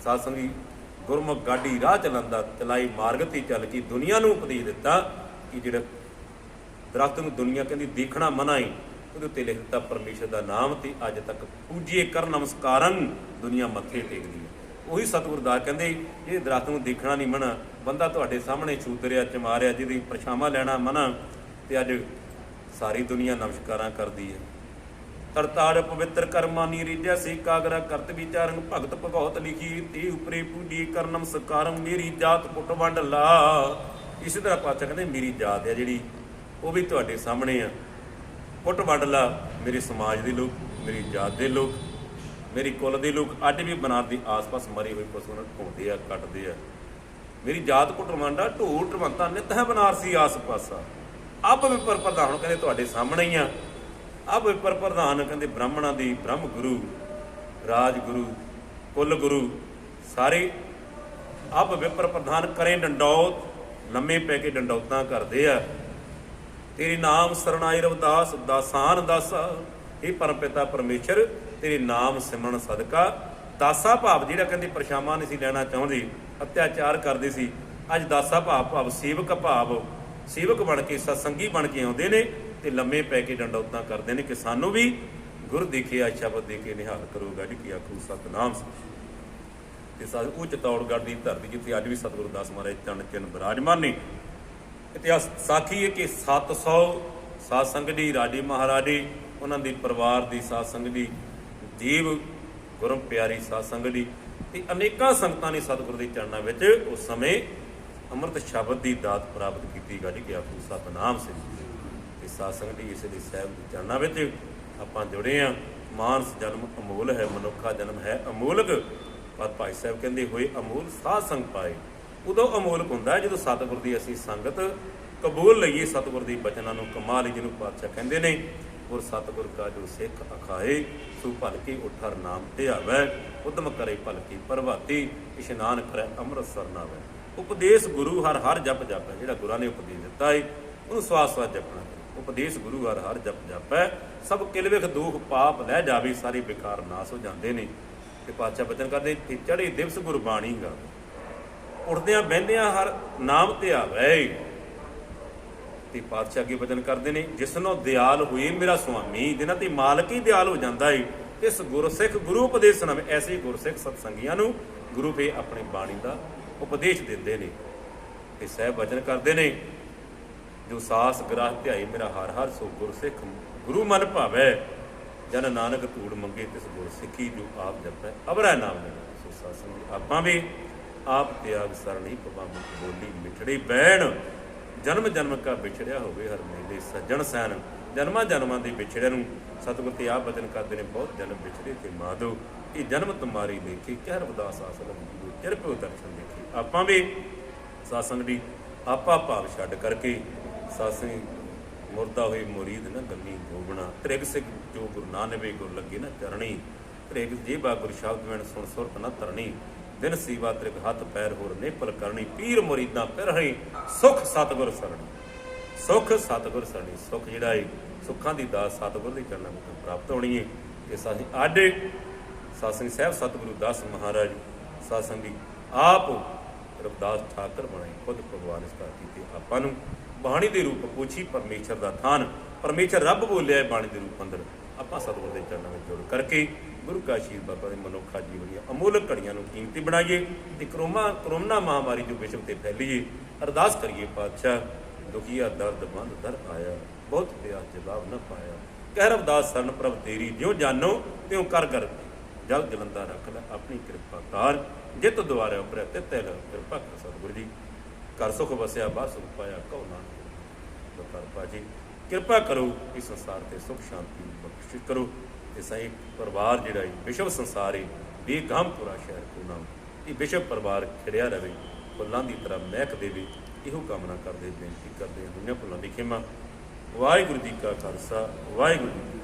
ਸਾਧ ਸੰਗਤ ਗੁਰਮੁਖ ਗਾਡੀ ਰਾਹ ਚੱਲਣ ਦਾ ਚਲਾਈ ਮਾਰਗ ਤੇ ਚੱਲ ਕੇ ਦੁਨੀਆ ਨੂੰ ਉਪਦੇਸ਼ ਦਿੱਤਾ ਕਿ ਜਿਹੜਾ ਦਰਖਤ ਨੂੰ ਦੁਨੀਆ ਕਹਿੰਦੀ ਦੇਖਣਾ ਮਨਾ ਹੀ, ਉਹਦੇ ਉੱਤੇ ਲਿਖ ਦਿੱਤਾ ਪਰਮੇਸ਼ਰ ਦਾ ਨਾਮ, ਤੇ ਅੱਜ ਤੱਕ ਪੂਜੀਏ ਕਰ ਨਮਸਕਾਰਨ ਦੁਨੀਆ ਮੱਥੇ ਟੇਕਦੀ ਹੈ। ਉਹੀ ਸਤਿਗੁਰੂ ਦਾਸ ਕਹਿੰਦੇ ਇਹ ਦਰਖਤ ਨੂੰ ਦੇਖਣਾ ਨਹੀਂ ਮਨਾ, ਬੰਦਾ ਤੁਹਾਡੇ ਸਾਹਮਣੇ ਛੂਦਰਿਆ ਚਮਾਰਿਆ, ਜਿਹਦੀ ਪਰਛਾਵਾਂ ਲੈਣਾ ਮਨਾ, ਤੇ ਅੱਜ ਸਾਰੀ ਦੁਨੀਆ ਨਮਸਕਾਰਾਂ ਕਰਦੀ ਹੈ। ਤਰਤਾੜ ਪਵਿੱਤਰ ਕਰਮਾਨੀ ਰੀਜਿਆ ਸੀ ਕਾਗਰਾ ਕਰਤ ਵਿਚਾਰਨ, ਭਗਤ ਭਗਉਤ ਲਿਖੀ ਤੇ ਉਪਰੇ ਪੂਜੀ ਕਰ ਨਮਸਕਾਰੰ, ਮੇਰੀ ਜਾਤ ਪੁੱਟ ਵੰਡ ਲਾ। ਇਸੇ ਤਰ੍ਹਾਂ ਪਾਤਸ਼ਾਹ ਕਹਿੰਦੇ ਮੇਰੀ ਜਾਤ ਹੈ ਜਿਹੜੀ ਉਹ ਵੀ ਤੁਹਾਡੇ ਸਾਹਮਣੇ ਆ। ਪੁੱਟ ਵੰਡ ਲਾ ਮੇਰੇ ਸਮਾਜ ਦੇ ਲੋਕ, ਮੇਰੀ ਜਾਤ ਦੇ ਲੋਕ, ਮੇਰੀ ਕੁਲ ਦੇ ਲੋਕ ਅੱਜ ਵੀ ਬਨਾਰ ਦੀ ਆਸ-ਪਾਸ ਮਰੇ ਹੋਏ ਪਸ਼ੂ ਨੂੰ ਢੋਂਦੇ ਆ, ਕੱਟਦੇ ਆ। ਮੇਰੀ ਜਾਤ ਕੁੱਟ ਰਵਾਂਡਾ ਢੋਲ ਢਵੰਤਾ ਨਿਤ ਹੈ ਬਨਾਰਸੀ ਆਸ-ਪਾਸਾ। ਅੱਬ ਵਿਪਰ ਪ੍ਰਧਾਨ ਕਹਿੰਦੇ ਤੁਹਾਡੇ ਸਾਹਮਣੇ ਹੀ ਆ। ਅੱਬ ਵਿਪਰ ਪ੍ਰਧਾਨ ਕਹਿੰਦੇ ਬ੍ਰਾਹਮਣਾਂ ਦੀ ਬ੍ਰਹਮ ਗੁਰੂ, ਰਾਜ ਗੁਰੂ, ਕੁਲ ਗੁਰੂ ਸਾਰੇ ਅੱਬ ਵਿਪਰ ਪ੍ਰਧਾਨ ਕਰੇ ਡੰਡੌਤ, ਲੰਮੇ ਪੈ ਕੇ ਡੰਡੌਤਾਂ ਕਰਦੇ ਆ। ਤੇਰੇ ਨਾਮ ਸਰਣਾਈ ਰਵਿਦਾਸ ਦਾਸਾਨ ਦਾਸਾ। ਇਹ ਪਰਮ ਪਿਤਾ ਪਰਮੇਸ਼ਰ ਤੇਰੇ ਨਾਮ ਸਿਮਰਨ ਸਦਕਾ ਦਾਸਾ ਭਾਵ ਜਿਹੜਾ ਕਹਿੰਦੇ ਪਰਛਾਵਾਂ ਨਹੀਂ ਸੀ ਲੈਣਾ ਚਾਹੁੰਦੇ, ਅਤਿਆਚਾਰ ਕਰਦੇ ਸੀ, ਅੱਜ ਦਾਸਾ ਭਾਵ ਸੇਵਕ ਭਾਵ ਸੇਵਕ ਬਣ ਕੇ ਸਤਸੰਗੀ ਬਣ ਕੇ ਆਉਂਦੇ ਨੇ ਤੇ ਲੰਮੇ ਪੈ ਕੇ ਡੰਡੌਤਾਂ ਕਰਦੇ ਨੇ ਕਿ ਸਾਨੂੰ ਵੀ ਗੁਰ ਦੇਖਿਆ ਸ਼ਬਦ ਦੇ ਕੇ ਨਿਹਾਲ ਕਰੋ ਗੱਡ ਕੀ ਆਖੂ ਸਤਨਾਮ। ਤੇ ਉਹ ਚਤੌੜਗੜ੍ਹ ਦੀ ਧਰਤੀ ਜਿੱਥੇ ਅੱਜ ਵੀ ਸਤਿਗੁਰੂ ਦਾਸ ਮਹਾਰਾਜ ਚਰਨ ਚਿੰਨ ਬਿਰਾਜਮਾਨ ਨੇ। ਇਤਿਹਾਸ ਸਾਖੀ ਹੈ ਕਿ 700 ਸਾਧ ਸੰਗਤ ਦੀ ਰਾਜੇ ਮਹਾਰਾਜੇ ਉਹਨਾਂ ਦੀ ਪਰਿਵਾਰ ਦੀ ਸਾਧ ਸੰਗਤ ਦੀ ਜੀਵ ਗੁਰਮ ਪਿਆਰੀ ਸਾਧ ਸੰਗਤ ਦੀ ਤੇ ਅਨੇਕਾਂ ਸੰਗਤਾਂ ਨੇ ਸਤਿਗੁਰੂ ਦੇ ਚਰਨਾਂ ਵਿੱਚ ਉਸ ਸਮੇਂ ਅੰਮ੍ਰਿਤ ਸ਼ਬਦ ਦੀ ਦਾਤ ਪ੍ਰਾਪਤ ਕੀਤੀ। ਗੱਡ ਕੇ ਆਖੂ ਸਤਨਾਮ ਸਿੰਘ ਤੇ ਸਾਧ ਸੰਗਤ ਦੀ ਇਸ ਦੇ ਸਾਹਿਬ ਦੇ ਚਰਨਾਂ ਵਿੱਚ ਆਪਾਂ ਜੁੜੇ ਹਾਂ। ਮਾਨਸ ਜਨਮ ਅਮੋਲ ਹੈ, ਮਨੁੱਖਾ ਜਨਮ ਹੈ ਅਮੋਲਕ। ਪਰ ਭਾਈ ਸਾਹਿਬ ਕਹਿੰਦੇ ਹੋਏ ਅਮੋਲ ਸਾਧ ਸੰਗ ਪਾਏ। ਉਦੋਂ ਅਮੋਲਕ ਹੁੰਦਾ ਜਦੋਂ ਸਤਿਗੁਰ ਦੀ ਅਸੀਂ ਸੰਗਤ ਕਬੂਲ ਲਈਏ, ਸਤਿਗੁਰ ਦੀ ਬਚਨਾਂ ਨੂੰ ਕਮਾ ਲਈ, ਜਿਹਨੂੰ ਪਾਤਸ਼ਾਹ ਕਹਿੰਦੇ ਨੇ ਗੁਰ ਸਤਿਗੁਰ ਕਾ ਜੋ ਸਿੱਖ ਅਖਾਏ ਸੋ ਭਲਕੇ ਉਠਰ ਨਾਮ ਧਿਆਵੈ, ਉਦਮ ਕਰੇ ਭਲਕੇ ਪ੍ਰਭਾਤੀ, ਇਸ਼ਨਾਨ ਕਰੇ ਅੰਮ੍ਰਿਤਸਰ ਨਾਵੈ। ਉਪਦੇਸ਼ ਗੁਰੂ ਹਰ ਹਰ ਜਪ ਜਾਪੈ। ਜਿਹੜਾ ਗੁਰਾਂ ਨੇ ਉਪਦੇਸ਼ ਦਿੱਤਾ ਹੈ ਉਹਨੂੰ ਸਵਾਸ ਸਵਾਸ ਜਪਣਾ। ਉਪਦੇਸ਼ ਗੁਰੂ ਹਰ ਹਰ ਜਪ ਜਾਪੈ, ਸਭ ਕਿਲਵੇਖ ਦੁਖ ਪਾਪ ਲੈ ਜਾਵੇ, ਸਾਰੇ ਬੇਕਾਰ ਨਾਸ ਹੋ ਜਾਂਦੇ ਨੇ। ਤੇ ਪਾਤਸ਼ਾਹ ਬਚਨ ਕਰਦੇ ਕਿ ਚੜ੍ਹੇ ਦਿਵਸ ਗੁਰਬਾਣੀ ਗਾ, ਉੱਠਦਿਆਂ ਬਹਿੰਦਿਆਂ ਹਰ ਨਾਮ ਧਿਆਵੈ। ਤੇ ਪਾਤਸ਼ਾਹ ਅੱਗੇ ਬਚਨ ਕਰਦੇ ਨੇ ਜਿਸਨੋਂ ਦਿਆਲ ਹੋਏ ਮੇਰਾ ਸੁਆਮੀ, ਜਿਹਨਾਂ ਤੇ ਮਾਲਕ ਹੀ ਦਿਆਲ ਹੋ ਜਾਂਦਾ ਏ। ਇਸ ਗੁਰਸਿੱਖ ਗੁਰੂ ਉਪਦੇਸ਼ ਨਵੇਂ ਐਸੇ ਗੁਰਸਿੱਖ ਸਤਸੰਗੀਆਂ ਨੂੰ ਗੁਰੂ ਫੇ ਆਪਣੀ ਬਾਣੀ ਦਾ ਉਪਦੇਸ਼ ਦਿੰਦੇ ਨੇ। ਤੇ ਸਾਹਿਬ ਬਚਨ ਕਰਦੇ ਨੇ ਜੋ ਸਾਸ ਗ੍ਰਾਹ ਧਿਆਈ ਮੇਰਾ ਹਰ ਹਰ ਸੋ ਗੁਰਸਿੱਖ ਗੁਰੂ ਮਨ ਭਾਵੈ, ਜਨ ਨਾਨਕ ਧੂੜ ਮੰਗੇ ਤਿਸ ਗੁਰਸਿੱਖੀ ਜੋ ਆਪ ਜਪੈ ਅਵਰੈ ਨਾਮ ਲੈਣਾ। ਸੋ ਸਾਸੰਗੀ ਆਪਾਂ ਵੀ ਆਪ ਤਿਆਗ ਸਰਣੀ ਪਵਾ ਮੁਖ ਬੋਲੀ ਮਿਠੜੀ ਬੈਣ, ਜਨਮ ਜਨਮ ਕਾ ਵਿਛੜਿਆ ਹੋਵੇ ਹਰ ਮੇਲੇ ਸੱਜਣ ਸੈਨ। ਜਨਮਾਂ ਜਨਮਾਂ ਦੇ ਵਿਛੜਿਆਂ ਨੂੰ ਸਤਿਗੁਰ ਤੇ ਆਪ ਬਚਨ ਕਰਦੇ ਨੇ ਬਹੁਤ ਜਨਮ ਵਿਛੜੇ ਤੇ ਮਾਧੋ, ਇਹ ਜਨਮ ਤੁਮਾਰੀ ਦੇਖੀ ਕਹਿ ਰਵਿਦਾਸ ਆਸਲਮ ਜੀਵੋ ਚਿਰ ਪਿਓ ਦਰਸ਼ਨ ਦੇਖੀ। ਆਪਾਂ ਵੀ ਸਾਸੰਗ ਦੀ ਆਪਾ ਭਾਵ ਛੱਡ ਕਰਕੇ ਸਾਸੀ ਮੁਰਦਾ ਹੋਈ ਮੁਰੀਦ ਨਾ ਗੰਨੀ ਗੋਬਣਾ, ਤ੍ਰਿਗ ਸਿੱਖ ਜੋ ਗੁਰੂ ਨਾਨਵੇ ਗੁਰ ਲੱਗੇ ਨਾ ਚਰਣੀ, ਤ੍ਰਿਗ ਜੇਬਾ ਗੁਰ ਸ਼ਬਦ ਵੈਣ ਸੁਣ ਸੁਰਤ ਨਾ ਤਰਣੀ, ਦਿਨ ਸੀਵਾ ਤ੍ਰਿਗ ਹੱਥ ਪੈਰ ਹੋਰ ਨੇਪਲ ਕਰਨੀ, ਪੀਰ ਮੁਰੀਦਾਂ ਪਿਰਹਣੀ ਸੁਖ ਸਤਿਗੁਰ ਸਰਣੀ। ਸੁਖ ਸਤਿਗੁਰ ਸਰਣੀ, ਸੁਖ ਜਿਹੜਾ ਏ ਸੁੱਖਾਂ ਦੀ ਦਾਤ ਸਤਿਗੁਰ ਦੇ ਚਰਨਾਂ ਵਿੱਚ ਪ੍ਰਾਪਤ ਹੋਣੀ ਹੈ। ਤੇ ਸਾਡੀ ਆਡੇ ਸਾਸੰਗੀ ਸਾਹਿਬ ਸਤਿਗੁਰੂ ਦਾਸ ਮਹਾਰਾਜ ਸਾਸੰਗੀ ਆਪ ਰਵਿਦਾਸ ਠਾਕਰ ਬਣਾਈ, ਖੁਦ ਭਗਵਾਨ ਇਸ ਧਰਤੀ ਤੇ ਆਪਾਂ ਨੂੰ ਬਾਣੀ ਦੇ ਰੂਪ ਪੁੱਛੀ ਪਰਮੇਸ਼ਰ ਦਾ ਥਾਨ, ਪਰਮੇਸ਼ਰ ਰੱਬ ਬੋਲਿਆ ਹੈ ਬਾਣੀ ਦੇ ਰੂਪ ਅੰਦਰ। ਆਪਾਂ ਸਤਿਗੁਰ ਦੇ ਚਰਨਾਂ ਵਿੱਚ ਜੁੜ ਕਰਕੇ ਗੁਰੂ ਕਾ ਆਸ਼ੀਰਵਾਦ ਬਾਬਾ ਦੇ ਮਨੁੱਖਾ ਜੀਵਨ ਦੀਆਂ ਅਮੋਲਕ ਘੜੀਆਂ ਨੂੰ ਕੀਮਤੀ ਬਣਾਈਏ ਤੇ ਕਰੋਨਾ ਮਹਾਮਾਰੀ ਜੋ ਵਿਸ਼ਵ ਤੇ ਫੈਲੀਏ। ਅਰਦਾਸ ਕਰੀਏ ਪਾਤਸ਼ਾਹ ਦੁਖੀਆ ਦਰਦ ਬੰਦ ਦਰ ਆਇਆ, ਬਹੁਤ ਪਿਆਸ ਜਵਾਬ ਨਾ ਪਾਇਆ, ਕਹਿ ਰਵਿਦਾਸ ਸਰਨ ਪ੍ਰਭ ਤੇਰੀ ਜਿਉ ਜਾਨੋ ਤਿਉ ਕਰ ਕਰ, ਜਲ ਜਲੰਦਾ ਰੱਖ ਲੈ ਆਪਣੀ ਕਿਰਪਾ ਕਾਰ, ਜਿਤ ਦੁਆਰੇ ਉਪਰੇ ਤਿੱਤੇ ਲ ਕਿਰਪਾ ਕਰ ਸਤਿਗੁਰੂ ਜੀ। ਘਰ ਸੁਖ ਵਸਿਆ ਬਾਹਰ ਸੁਖ ਪਾਇਆ ਕਹੋ ਨਾਨਕ ਕਿਰਪਾ ਜੀ। ਕਿਰਪਾ ਕਰੋ ਇਸ ਸੰਸਾਰ ਤੇ ਸੁਖ ਸ਼ਾਂਤੀ ਬਖਸ਼ਿਸ਼ ਕਰੋ। ਤੇ ਸਹੀ ਪਰਿਵਾਰ ਜਿਹੜਾ ਵਿਸ਼ਵ ਸੰਸਾਰ ਹੈ ਬੇਗਮਪੁਰਾ ਸ਼ਹਿਰ ਕੋ ਨਾਮ, ਇਹ ਵਿਸ਼ਵ ਪਰਿਵਾਰ ਖਿੜਿਆ ਰਹੇ, ਫੁੱਲਾਂ ਦੀ ਤਰ੍ਹਾਂ ਮਹਿਕ ਦੇਵੇ, ਇਹੋ ਕਾਮਨਾ ਕਰਦੇ ਬੇਨਤੀ ਕਰਦੇ ਹਾਂ। ਦੁਨੀਆਂ ਭੁੱਲਾਂ ਦੀ ਖਿਮਾ। ਵਾਹਿਗੁਰੂ ਜੀ ਕਾ ਖਾਲਸਾ, ਵਾਹਿਗੁਰੂ ਜੀ।